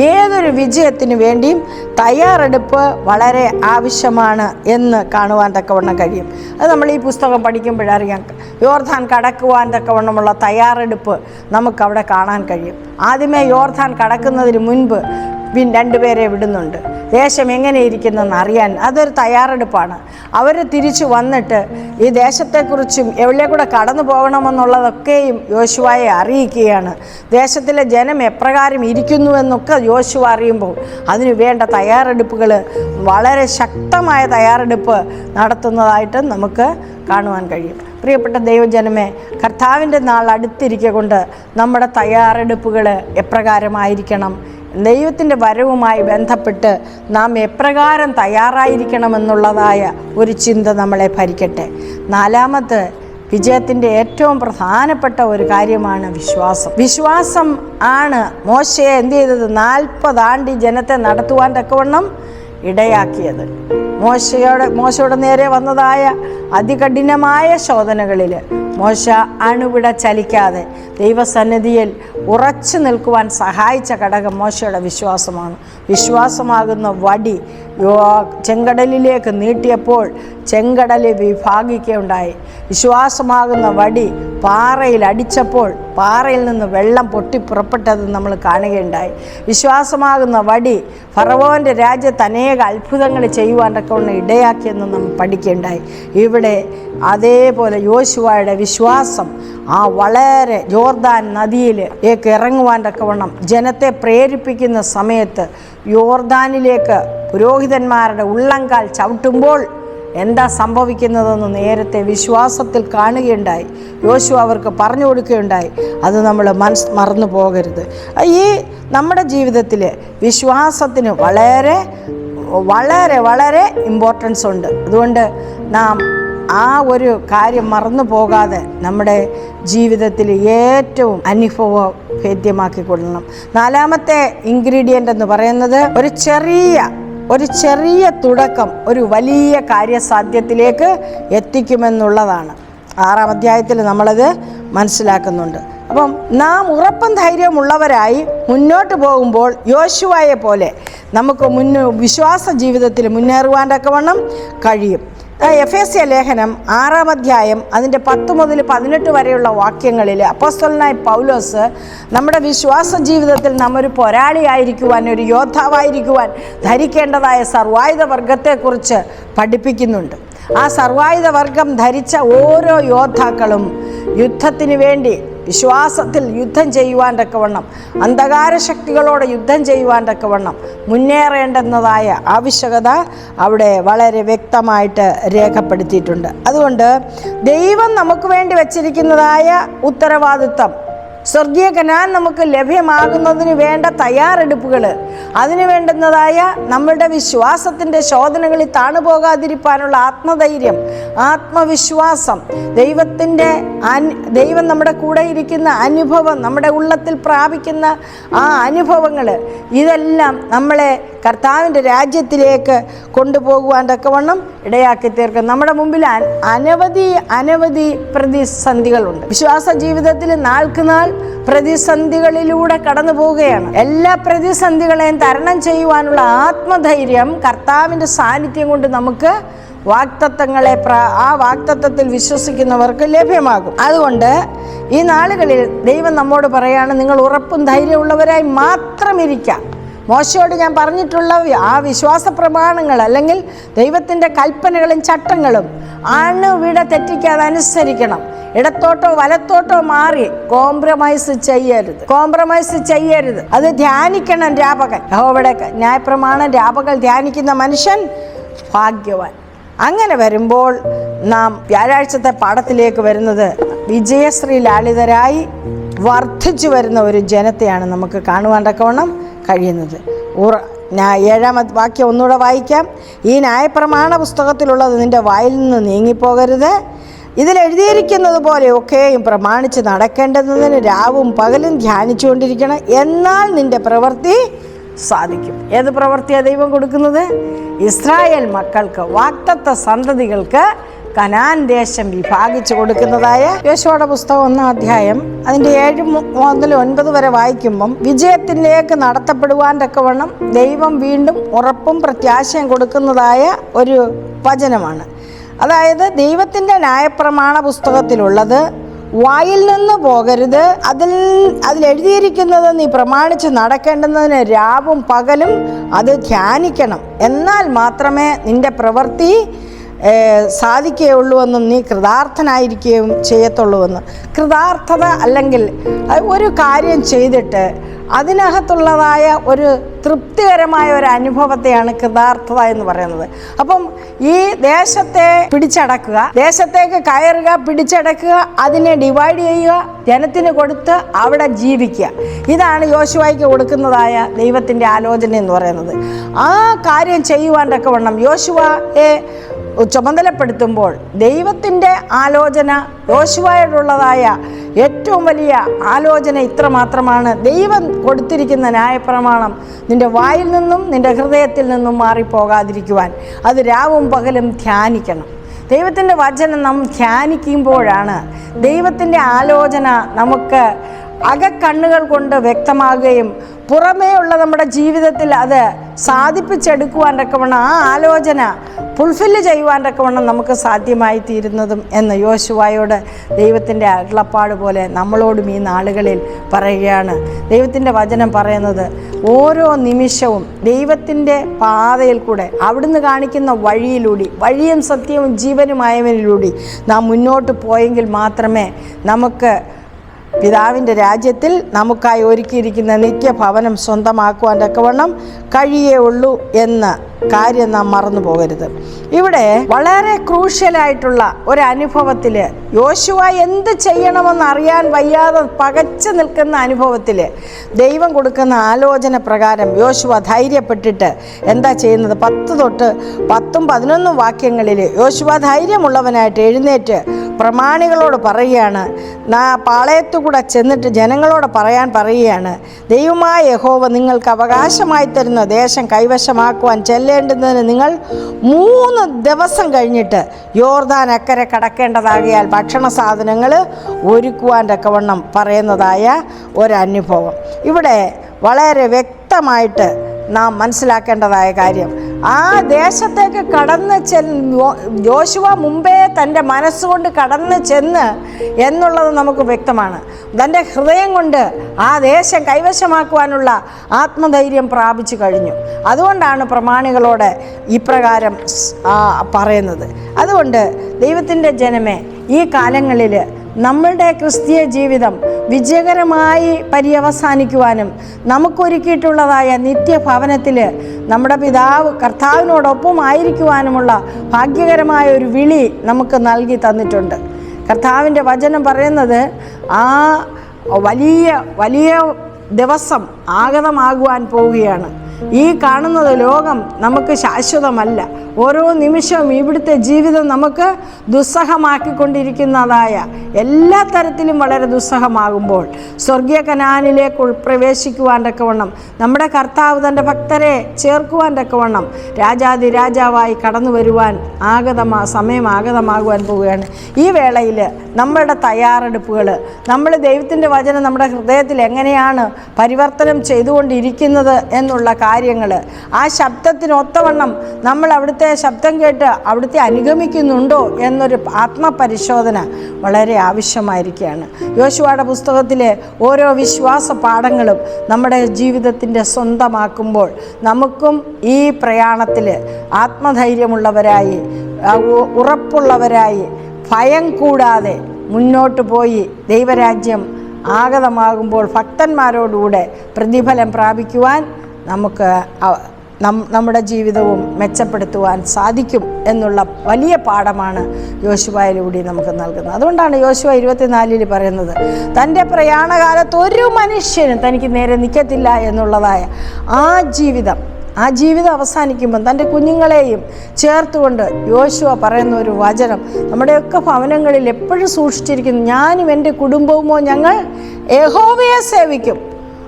ഏതൊരു വിജയത്തിന് വേണ്ടിയും തയ്യാറെടുപ്പ് വളരെ ആവശ്യമാണ് എന്ന് കാണുവാൻ തക്കവണ്ണം കഴിയും. അത് നമ്മൾ ഈ പുസ്തകം പഠിക്കുമ്പോഴറിയാം. യോർദാൻ കടക്കുവാൻ തക്കവണ്ണമുള്ള തയ്യാറെടുപ്പ് നമുക്കവിടെ കാണാൻ കഴിയും. ആദ്യമേ യോർദാൻ കടക്കുന്നതിന് മുൻപ് 2 പേരെ വിടുന്നുണ്ട്. ദേശം എങ്ങനെ ഇരിക്കുന്നെന്ന് അറിയാൻ. അതൊരു തയ്യാറെടുപ്പാണ്. അവർ തിരിച്ചു വന്നിട്ട് ഈ ദേശത്തെക്കുറിച്ചും എവിടെ കൂടെ കടന്നു പോകണമെന്നുള്ളതൊക്കെയും യോശുവയെ അറിയിക്കുകയാണ്. ദേശത്തിലെ ജനം എപ്രകാരം ഇരിക്കുന്നുവെന്നൊക്കെ യോശുവ അറിയുമ്പോൾ അതിനു വേണ്ട തയ്യാറെടുപ്പുകൾ, വളരെ ശക്തമായ തയ്യാറെടുപ്പ് നടത്തുന്നതായിട്ട് നമുക്ക് കാണുവാൻ കഴിയും. പ്രിയപ്പെട്ട ദൈവജനമേ, കർത്താവിൻ്റെ നാൾ അടുത്തിരിക്കൊണ്ട് നമ്മുടെ തയ്യാറെടുപ്പുകൾ എപ്രകാരമായിരിക്കണം, ദൈവത്തിൻ്റെ വരവുമായി ബന്ധപ്പെട്ട് നാം എപ്രകാരം തയ്യാറായിരിക്കണമെന്നുള്ളതായ ഒരു ചിന്ത നമ്മളെ ഭരിക്കട്ടെ. നാലാമത്തെ വിജയത്തിൻ്റെ ഏറ്റവും പ്രധാനപ്പെട്ട ഒരു കാര്യമാണ് വിശ്വാസം. വിശ്വാസം ആണ് മോശയെ എന്ത് ചെയ്തത്? 40 ആണ്ട് ജനത്തെ നടത്തുവാൻ തക്കവണ്ണം ഇടയാക്കിയത്. മോശയുടെ നേരെ വന്നതായ അതികഠിനമായ ശോധനകളിൽ മോശ അണുവിട ചലിക്കാതെ ദൈവസന്നിധിയിൽ ഉറച്ചു നിൽക്കുവാൻ സഹായിച്ച ഘടകം മോശയുടെ വിശ്വാസമാണ്. വിശ്വാസമാകുന്ന വടി ചെങ്കടലിലേക്ക് നീട്ടിയപ്പോൾ ചെങ്കടൽ വിഭാഗിക്കുകയുണ്ടായി. വിശ്വാസമാകുന്ന വടി പാറയിൽ അടിച്ചപ്പോൾ പാറയിൽ നിന്ന് വെള്ളം പൊട്ടിപ്പുറപ്പെട്ടത് നമ്മൾ കാണുകയുണ്ടായി. വിശ്വാസമാകുന്ന വടി ഫറവോൻ്റെ രാജ്യത്ത് അനേക അത്ഭുതങ്ങൾ ചെയ്യുവാനൊക്കെ ഇടയാക്കിയെന്ന് നമ്മൾ പഠിക്കുകയുണ്ടായി. ഇവിടെ അതേപോലെ യോശുവയുടെ വിശ്വാസം വളരെ യോർദാൻ നദിയിലേക്ക് ഇറങ്ങുവാൻ തക്കവണ്ണം ജനത്തെ പ്രേരിപ്പിക്കുന്ന സമയത്ത് യോർദാനിലേക്ക് പുരോഹിതന്മാരുടെ ഉള്ളങ്കാൽ ചവിട്ടുമ്പോൾ എന്താ സംഭവിക്കുന്നതെന്ന് നേരത്തെ വിശ്വാസത്തിൽ കാണുകയുണ്ടായി. യോശുവ അവർക്ക് പറഞ്ഞു കൊടുക്കുകയുണ്ടായി. അത് നമ്മൾ മറന്നു പോകരുത്. ഈ നമ്മുടെ ജീവിതത്തിൽ വിശ്വാസത്തിന് വളരെ വളരെ വളരെ ഇമ്പോർട്ടൻസ് ഉണ്ട്. അതുകൊണ്ട് നാം ആ ഒരു കാര്യം മറന്നു പോകാതെ നമ്മുടെ ജീവിതത്തിൽ ഏറ്റവും അനുഭവഭേദ്യമാക്കിക്കൊള്ളണം. നാലാമത്തെ ഇൻഗ്രീഡിയൻ്റ് എന്ന് പറയുന്നത് ഒരു ചെറിയ തുടക്കം ഒരു വലിയ കാര്യസാധ്യത്തിലേക്ക് എത്തിക്കുമെന്നുള്ളതാണ്. 6-ാം അധ്യായത്തിൽ നമ്മളത് മനസ്സിലാക്കുന്നുണ്ട്. അപ്പം നാം ഉറപ്പും ധൈര്യമുള്ളവരായി മുന്നോട്ട് പോകുമ്പോൾ യോശുവയെ പോലെ നമുക്ക് വിശ്വാസ ജീവിതത്തിൽ മുന്നേറുവാൻ തക്കവണ്ണം കഴിയും. എഫേസ്യ ലേഖനം 6-ാം അധ്യായം അതിൻ്റെ 10 മുതൽ 18 വരെയുള്ള വാക്യങ്ങളിൽ അപ്പോസ്തലനായ പൗലോസ് നമ്മുടെ വിശ്വാസ ജീവിതത്തിൽ നാം ഒരു പോരാളിയായിരിക്കുവാൻ, ഒരു യോദ്ധാവായിരിക്കുവാൻ ധരിക്കേണ്ടതായ സർവായുധ വർഗത്തെക്കുറിച്ച് പഠിപ്പിക്കുന്നുണ്ട്. ആ സർവായുധ വർഗം ധരിച്ച ഓരോ യോദ്ധാക്കളും യുദ്ധത്തിന് വേണ്ടി വിശ്വാസത്തിൽ യുദ്ധം ചെയ്യുവാൻ തക്കവണ്ണം, അന്ധകാര ശക്തികളോട് യുദ്ധം ചെയ്യുവാൻ തക്കവണ്ണം മുന്നേറേണ്ടുന്നതായ ആവശ്യകത അവിടെ വളരെ വ്യക്തമായിട്ട് രേഖപ്പെടുത്തിയിട്ടുണ്ട്. അതുകൊണ്ട് ദൈവം നമുക്ക് വേണ്ടി വച്ചിരിക്കുന്നതായ ഉത്തരവാദിത്വം, സ്വർഗീയ കനാൻ നമുക്ക് ലഭ്യമാകുന്നതിന് വേണ്ട തയ്യാറെടുപ്പുകൾ, അതിന് വേണ്ടുന്നതായ നമ്മളുടെ വിശ്വാസത്തിൻ്റെ ശോധനകളിൽ താണുപോകാതിരിക്കാനുള്ള ആത്മധൈര്യം, ആത്മവിശ്വാസം, ദൈവം നമ്മുടെ കൂടെ ഇരിക്കുന്ന അനുഭവം, നമ്മുടെ ഉള്ളത്തിൽ പ്രാപിക്കുന്ന ആ അനുഭവങ്ങൾ, ഇതെല്ലാം നമ്മളെ കർത്താവിൻ്റെ രാജ്യത്തിലേക്ക് കൊണ്ടുപോകുവാൻ തക്കവണ്ണം ഇടയാക്കി തീർക്കും. നമ്മുടെ മുമ്പിൽ അനവധി പ്രതിസന്ധികളുണ്ട്. വിശ്വാസ ജീവിതത്തിൽ നാൾക്ക് നാൾ പ്രതിസന്ധികളിലൂടെ കടന്നു പോവുകയാണ്. എല്ലാ പ്രതിസന്ധികളെയും തരണം ചെയ്യുവാനുള്ള ആത്മധൈര്യം കർത്താവിൻ്റെ സാന്നിധ്യം കൊണ്ട് നമുക്ക് ആ വാഗ്ദത്തത്തിൽ വിശ്വസിക്കുന്നവർക്ക് ലഭ്യമാകും. അതുകൊണ്ട് ഈ നാളുകളിൽ ദൈവം നമ്മോട് പറയാണ്, നിങ്ങൾ ഉറപ്പും ധൈര്യമുള്ളവരായി മാത്രം ഇരിക്കാം. മോശയോട് ഞാൻ പറഞ്ഞിട്ടുള്ള ആ വിശ്വാസ പ്രമാണങ്ങൾ, അല്ലെങ്കിൽ ദൈവത്തിൻ്റെ കൽപ്പനകളും ചട്ടങ്ങളും അണുവിട തെറ്റിക്കാതെ അനുസരിക്കണം. ഇടത്തോട്ടോ വലത്തോട്ടോ മാറി കോംപ്രമൈസ് ചെയ്യരുത്. അത് ധ്യാനിക്കണം രാപകൽ. യഹോവയുടെ ന്യായപ്രമാണം രാപകൽ ധ്യാനിക്കുന്ന മനുഷ്യൻ ഭാഗ്യവാൻ. അങ്ങനെ വരുമ്പോൾ നാം വ്യാഴാഴ്ചത്തെ പാഠത്തിലേക്ക് വരുന്നത് വിജയശ്രീ ലാളിതരായി വർദ്ധിച്ചു വരുന്ന ഒരു ജനത്തെയാണ് നമുക്ക് കാണുവാൻ തക്കവണ്ണം കഴിയുന്നത്. 7-ാം വാക്യം ഒന്നുകൂടെ വായിക്കാം. ഈ ന്യായപ്രമാണ പുസ്തകത്തിലുള്ളത് നിൻ്റെ വായിൽ നിന്ന് നീങ്ങിപ്പോകരുത്. ഇതിലെഴുതിയിരിക്കുന്നത് പോലെ ഒക്കെയും പ്രമാണിച്ച് നടക്കേണ്ടതിന് രാവും പകലും ധ്യാനിച്ചുകൊണ്ടിരിക്കണം. എന്നാൽ നിൻ്റെ പ്രവൃത്തി സാധിക്കും. ഏത് പ്രവൃത്തിയാണ് ദൈവം കൊടുക്കുന്നത്? ഇസ്രായേൽ മക്കൾക്ക്, വാഗ്ദത്ത സന്തതികൾക്ക് കനാൻ ദേശം വിഭാഗിച്ചു കൊടുക്കുന്നതായ യോശുവയുടെ പുസ്തകം 1-ാം അധ്യായം അതിൻ്റെ 7 മുതൽ 9 വരെ വായിക്കുമ്പം വിജയത്തിലേക്ക് നടത്തപ്പെടുവാൻ തക്കവണ്ണം ദൈവം വീണ്ടും ഉറപ്പും പ്രത്യാശയും കൊടുക്കുന്നതായ ഒരു വചനമാണ്. അതായത് ദൈവത്തിൻ്റെ ന്യായപ്രമാണ പുസ്തകത്തിലുള്ളത് വായിൽ നിന്ന് പോകരുത്. അതിലെഴുതിയിരിക്കുന്നത് നീ പ്രമാണിച്ച് നടക്കേണ്ടുന്നതിന് രാവും പകലും അത് ധ്യാനിക്കണം. എന്നാൽ മാത്രമേ നിൻ്റെ പ്രവൃത്തി സാധിക്കുകയുള്ളൂ നീ കൃതാർത്ഥനായിരിക്കുകയും ചെയ്യത്തുള്ളൂവെന്ന്. കൃതാർത്ഥത അല്ലെങ്കിൽ ഒരു കാര്യം ചെയ്തിട്ട് അതിനകത്തുള്ളതായ ഒരു തൃപ്തികരമായ ഒരു അനുഭവത്തെയാണ് കൃതാർത്ഥത എന്ന് പറയുന്നത്. അപ്പം ഈ ദേശത്തെ പിടിച്ചടക്കുക, ദേശത്തേക്ക് കയറുക, പിടിച്ചടക്കുക, അതിനെ ഡിവൈഡ് ചെയ്യുക, ജനത്തിന് കൊടുത്ത് അവിടെ ജീവിക്കുക. ഇതാണ് യോശുവയ്ക്ക് കൊടുക്കുന്നതായ ദൈവത്തിൻ്റെ ആലോചന എന്ന് പറയുന്നത്. ആ കാര്യം ചെയ്യുവാൻ തക്കവണ്ണം യോശുവയെ ചുമതലപ്പെടുത്തുമ്പോൾ ദൈവത്തിൻ്റെ ആലോചന, യോശുവയോടുള്ളതായ ഏറ്റവും വലിയ ആലോചന ഇത്ര മാത്രമാണ്: ദൈവം കൊടുത്തിരിക്കുന്ന ന്യായപ്രമാണം നിൻ്റെ വായിൽ നിന്നും നിൻ്റെ ഹൃദയത്തിൽ നിന്നും മാറിപ്പോകാതിരിക്കുവാൻ അത് രാവും പകലും ധ്യാനിക്കണം. ദൈവത്തിൻ്റെ വചനം നാം ധ്യാനിക്കുമ്പോഴാണ് ദൈവത്തിൻ്റെ ആലോചന നമുക്ക് അകക്കണ്ണുകൾ കൊണ്ട് വ്യക്തമാകുകയും പുറമേ ഉള്ള നമ്മുടെ ജീവിതത്തിൽ അത് സാധിപ്പിച്ചെടുക്കുവാൻ തക്കവണ്ണം, ആ ആലോചന ഫുൾഫില്ല് ചെയ്യുവാൻ തക്കവണ്ണം നമുക്ക് സാധ്യമായി തീരുന്നതും എന്ന് യോശുവയോട് ദൈവത്തിൻ്റെ അരുളപ്പാട് പോലെ നമ്മളോടും ഈ നാളുകളിൽ പറയുകയാണ്. ദൈവത്തിൻ്റെ വചനം പറയുന്നത് ഓരോ നിമിഷവും ദൈവത്തിൻ്റെ പാതയിൽ കൂടെ, അവിടുന്ന് കാണിക്കുന്ന വഴിയിലൂടെ, വഴിയും സത്യവും ജീവനുമായവനിലൂടെ നാം മുന്നോട്ട് പോയെങ്കിൽ മാത്രമേ നമുക്ക് പിതാവിൻ്റെ രാജ്യത്തിൽ നമുക്കായി ഒരുക്കിയിരിക്കുന്ന നിത്യഭവനം സ്വന്തമാക്കുവാൻ തക്കവണ്ണം കഴിയുള്ളൂ എന്ന കാര്യം നാം മറന്നു പോകരുത്. ഇവിടെ വളരെ ക്രൂഷ്യലായിട്ടുള്ള ഒരു അനുഭവത്തിൽ യോശുവ എന്ത് ചെയ്യണമെന്ന് അറിയാൻ വയ്യാതെ പകച്ചു നിൽക്കുന്ന അനുഭവത്തിൽ ദൈവം കൊടുക്കുന്ന ആലോചന പ്രകാരം യോശുവ ധൈര്യപ്പെട്ടിട്ട് എന്താ ചെയ്യുന്നത്? 10 തൊട്ട് 10ഉം 11ഉം വാക്യങ്ങളിൽ യോശുവ ധൈര്യമുള്ളവനായിട്ട് എഴുന്നേറ്റ് പ്രമാണികളോട് പറയുകയാണ്, പാളയത്തുകൂടെ ചെന്നിട്ട് ജനങ്ങളോട് പറയുകയാണ്, ദൈവമായ യഹോവ നിങ്ങൾക്ക് അവകാശമായി തരുന്ന ദേശം കൈവശമാക്കുവാൻ ചെല്ലേണ്ടുന്നതിന് നിങ്ങൾ 3 ദിവസം കഴിഞ്ഞിട്ട് യോർദാൻ അക്കരെ കടക്കേണ്ടതാകിയാൽ ഭക്ഷണ സാധനങ്ങൾ ഒരുക്കുവാൻ തക്കവണ്ണം പറയുന്നതായ ഒരനുഭവം ഇവിടെ വളരെ വ്യക്തമായിട്ട് നാം മനസ്സിലാക്കേണ്ടതായ കാര്യം, ആ ദേശത്തേക്ക് യോശുവ മുമ്പേ തൻ്റെ മനസ്സുകൊണ്ട് കടന്ന് ചെന്ന് എന്നുള്ളത് നമുക്ക് വ്യക്തമാണ്. തൻ്റെ ഹൃദയം കൊണ്ട് ആ ദേശം കൈവശമാക്കുവാനുള്ള ആത്മധൈര്യം പ്രാപിച്ചു കഴിഞ്ഞു. അതുകൊണ്ടാണ് പ്രമാണികളോട് ഇപ്രകാരം പറയുന്നത്. അതുകൊണ്ട് ദൈവത്തിൻ്റെ ജനമേ, ഈ കാലങ്ങളിൽ നമ്മളുടെ ക്രിസ്തീയ ജീവിതം വിജയകരമായി പര്യവസാനിക്കുവാനും നമുക്കൊരുക്കിയിട്ടുള്ളതായ നിത്യഭവനത്തിൽ നമ്മുടെ പിതാവ് കർത്താവിനോടൊപ്പം ആയിരിക്കുവാനുമുള്ള ഭാഗ്യകരമായ ഒരു വിളി നമുക്ക് നൽകി തന്നിട്ടുണ്ട്. കർത്താവിൻ്റെ വചനം പറയുന്നത് ആ വലിയ വലിയ ദിവസം ആഗതമാകുവാൻ പോവുകയാണ്. ഈ കാണുന്നത് ലോകം നമുക്ക് ശാശ്വതമല്ല. ഓരോ നിമിഷവും ഇവിടുത്തെ ജീവിതം നമുക്ക് ദുസ്സഹമാക്കിക്കൊണ്ടിരിക്കുന്നതായ എല്ലാ തരത്തിലും വളരെ ദുസ്സഹമാകുമ്പോൾ സ്വർഗീയ കനാനിലേക്ക് പ്രവേശിക്കുവാൻ തക്കവണ്ണം നമ്മുടെ കർത്താവ് തൻ്റെ ഭക്തരെ ചേർക്കുവാൻ തക്കവണ്ണം രാജാതി രാജാവായി കടന്നു വരുവാൻ സമയം ആഗതമാകുവാൻ പോവുകയാണ്. ഈ വേളയിൽ നമ്മളുടെ തയ്യാറെടുപ്പുകൾ, നമ്മൾ ദൈവത്തിൻ്റെ വചനം നമ്മുടെ ഹൃദയത്തിൽ എങ്ങനെയാണ് പരിവർത്തനം ചെയ്തുകൊണ്ടിരിക്കുന്നത് എന്നുള്ള കാര്യങ്ങൾ, ആ ശബ്ദത്തിനൊത്തവണ്ണം നമ്മൾ അവിടുത്തെ ശബ്ദം കേട്ട് അവിടുത്തെ അനുഗമിക്കുന്നുണ്ടോ എന്നൊരു ആത്മപരിശോധന വളരെ ആവശ്യമായിരിക്കുകയാണ്. യോശുവയുടെ പുസ്തകത്തിലെ ഓരോ വിശ്വാസ പാഠങ്ങളും നമ്മുടെ ജീവിതത്തിൻ്റെ സ്വന്തമാക്കുമ്പോൾ നമുക്കും ഈ പ്രയാണത്തിൽ ആത്മധൈര്യമുള്ളവരായി, ഉറപ്പുള്ളവരായി, ഭയം കൂടാതെ മുന്നോട്ട് പോയി ദൈവരാജ്യം ആഗതമാകുമ്പോൾ ഭക്തന്മാരോടുകൂടെ പ്രതിഫലം പ്രാപിക്കുവാൻ നമുക്ക് നമ്മുടെ ജീവിതവും മെച്ചപ്പെടുത്തുവാൻ സാധിക്കും എന്നുള്ള വലിയ പാഠമാണ് യോശുവയിലൂടെ നമുക്ക് നൽകുന്നത്. അതുകൊണ്ടാണ് യോശുവ 24 പറയുന്നത്, തൻ്റെ പ്രയാണകാലത്ത് ഒരു മനുഷ്യനും തനിക്ക് നേരെ നിൽക്കത്തില്ല എന്നുള്ളതായ ആ ജീവിതം അവസാനിക്കുമ്പം തൻ്റെ കുഞ്ഞുങ്ങളെയും ചേർത്തുകൊണ്ട് യോശുവ പറയുന്ന ഒരു വചനം നമ്മുടെയൊക്കെ ഭവനങ്ങളിൽ എപ്പോഴും സൂക്ഷിച്ചിരിക്കുന്നു. ഞാനും എൻ്റെ കുടുംബവുമോ ഞങ്ങൾ യഹോവയെ സേവിക്കും.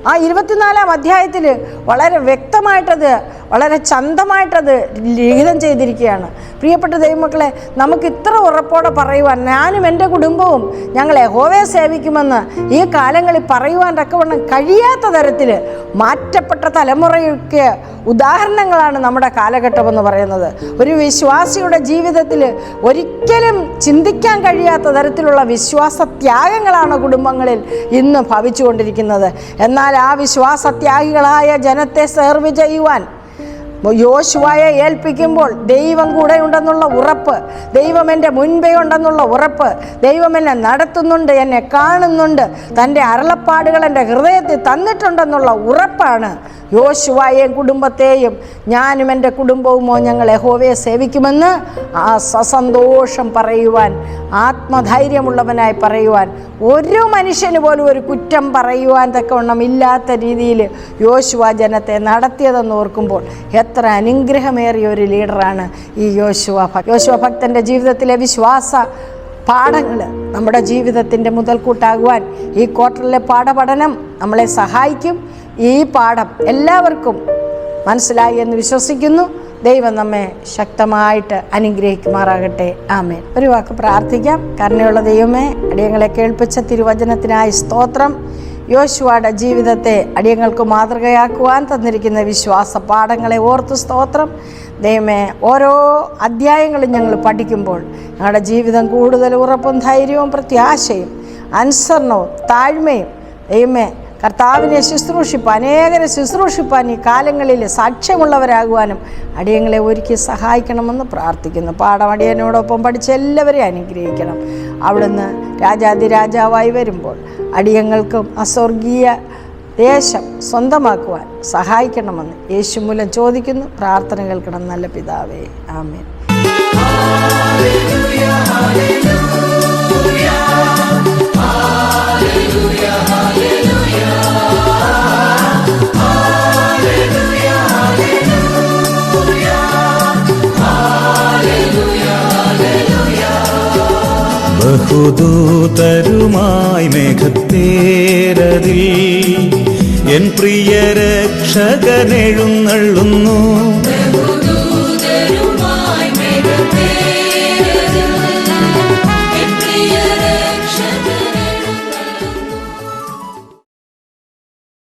ആ 24-ാം അധ്യായത്തിൽ വളരെ വ്യക്തമായിട്ടത്, വളരെ ചന്തമായിട്ടത് ലിഖിതം ചെയ്തിരിക്കുകയാണ്. പ്രിയപ്പെട്ട ദൈവമക്കളെ, നമുക്ക് ഇത്ര ഉറപ്പോടെ പറയുവാൻ, ഞാനും എൻ്റെ കുടുംബവും ഞങ്ങൾ യഹോവയെ സേവിക്കുമെന്ന് ഈ കാലങ്ങളിൽ പറയുവാൻ തക്കവണ്ണം കഴിയാത്ത തരത്തിൽ മാറ്റപ്പെട്ട തലമുറയ്ക്ക് ഉദാഹരണങ്ങളാണ് നമ്മുടെ കാലഘട്ടമെന്ന് പറയുന്നത്. ഒരു വിശ്വാസിയുടെ ജീവിതത്തിൽ ഒരിക്കലും ചിന്തിക്കാൻ കഴിയാത്ത തരത്തിലുള്ള വിശ്വാസത്യാഗങ്ങളാണ് കുടുംബങ്ങളിൽ ഇന്ന് ഭവിച്ചുകൊണ്ടിരിക്കുന്നത്. എന്നാൽ ആ വിശ്വാസത്യാഗികളായ ജനത്തെ സെർവ് ചെയ്യുവാൻ യോശുവയെ ഏൽപ്പിക്കുമ്പോൾ ദൈവം കൂടെ ഉണ്ടെന്നുള്ള ഉറപ്പ്, ദൈവം എൻ്റെ മുൻപേ ഉണ്ടെന്നുള്ള ഉറപ്പ്, ദൈവം എന്നെ നടത്തുന്നുണ്ട്, എന്നെ കാണുന്നുണ്ട്, തൻ്റെ അരുളപ്പാടുകൾ എൻ്റെ ഹൃദയത്തിൽ തന്നിട്ടുണ്ടെന്നുള്ള ഉറപ്പാണ് യോശുവയെയും കുടുംബത്തെയും ഞാനും എൻ്റെ കുടുംബവുമോ ഞങ്ങൾ യഹോവയെ സേവിക്കുമെന്ന് ആ സസന്തോഷം പറയുവാൻ, ആത്മധൈര്യമുള്ളവനായി പറയുവാൻ, ഒരു മനുഷ്യന് പോലും ഒരു കുറ്റം പറയുവാൻ തക്കവണ്ണം ഇല്ലാത്ത രീതിയിൽ യോശുവ ജനത്തെ നടത്തിയതെന്ന് ഓർക്കുമ്പോൾ എത്ര അനുഗ്രഹമേറിയ ഒരു ലീഡറാണ് ഈ യോശുവ ഭക്തൻ്റെ ജീവിതത്തിലെ വിശ്വാസ പാഠങ്ങൾ നമ്മുടെ ജീവിതത്തിൻ്റെ മുതൽക്കൂട്ടാകുവാൻ ഈ ക്വാർട്ടറിലെ പാഠപഠനം നമ്മളെ സഹായിക്കും. ഈ പാഠം എല്ലാവർക്കും മനസ്സിലായി എന്ന് വിശ്വസിക്കുന്നു. ദൈവം നമ്മെ ശക്തമായിട്ട് അനുഗ്രഹിക്കുമാറാകട്ടെ. ആമേൻ. ഒരു വാക്ക് പ്രാർത്ഥിക്കാം. കരുണയുള്ള ദൈവമേ, അടിയങ്ങളെ കേൾപ്പിച്ച തിരുവചനത്തിനായി സ്തോത്രം. യോശുവയുടെ ജീവിതത്തെ അടിയങ്ങൾക്ക് മാതൃകയാക്കുവാൻ തന്നിരിക്കുന്ന വിശ്വാസ പാഠങ്ങളെ ഓർത്ത് സ്തോത്രം. ദൈവമേ, ഓരോ അധ്യായങ്ങളും ഞങ്ങൾ പഠിക്കുമ്പോൾ ഞങ്ങളുടെ ജീവിതം കൂടുതൽ ഉറപ്പും ധൈര്യവും പ്രത്യാശയും അനുസരണവും താഴ്മയും ദൈവമേ കർത്താവിനെ ശുശ്രൂഷിപ്പാൻ, അനേകരെ ശുശ്രൂഷിപ്പാൻ ഈ കാലങ്ങളിൽ സാക്ഷ്യമുള്ളവരാകുവാനും അടിയങ്ങളെ ഒരുക്കി സഹായിക്കണമെന്ന് പ്രാർത്ഥിക്കുന്നു. പാഠം അടിയനോടൊപ്പം പഠിച്ച എല്ലാവരെയും അനുഗ്രഹിക്കണം. അവിടുന്ന് രാജാതിരാജാവായി വരുമ്പോൾ അടിയങ്ങൾക്കും അസ്വർഗീയ ദേശം സ്വന്തമാക്കുവാൻ സഹായിക്കണമെന്ന് യേശു മൂലം ചോദിക്കുന്നു. പ്രാർത്ഥന കേൾക്കണം നല്ല പിതാവേ. ആമേൻ. ബഹുദൂതരുമായി മേഘത്തേരതിൽ എൻ പ്രിയ രക്ഷകനെഴുന്നള്ളുന്നു.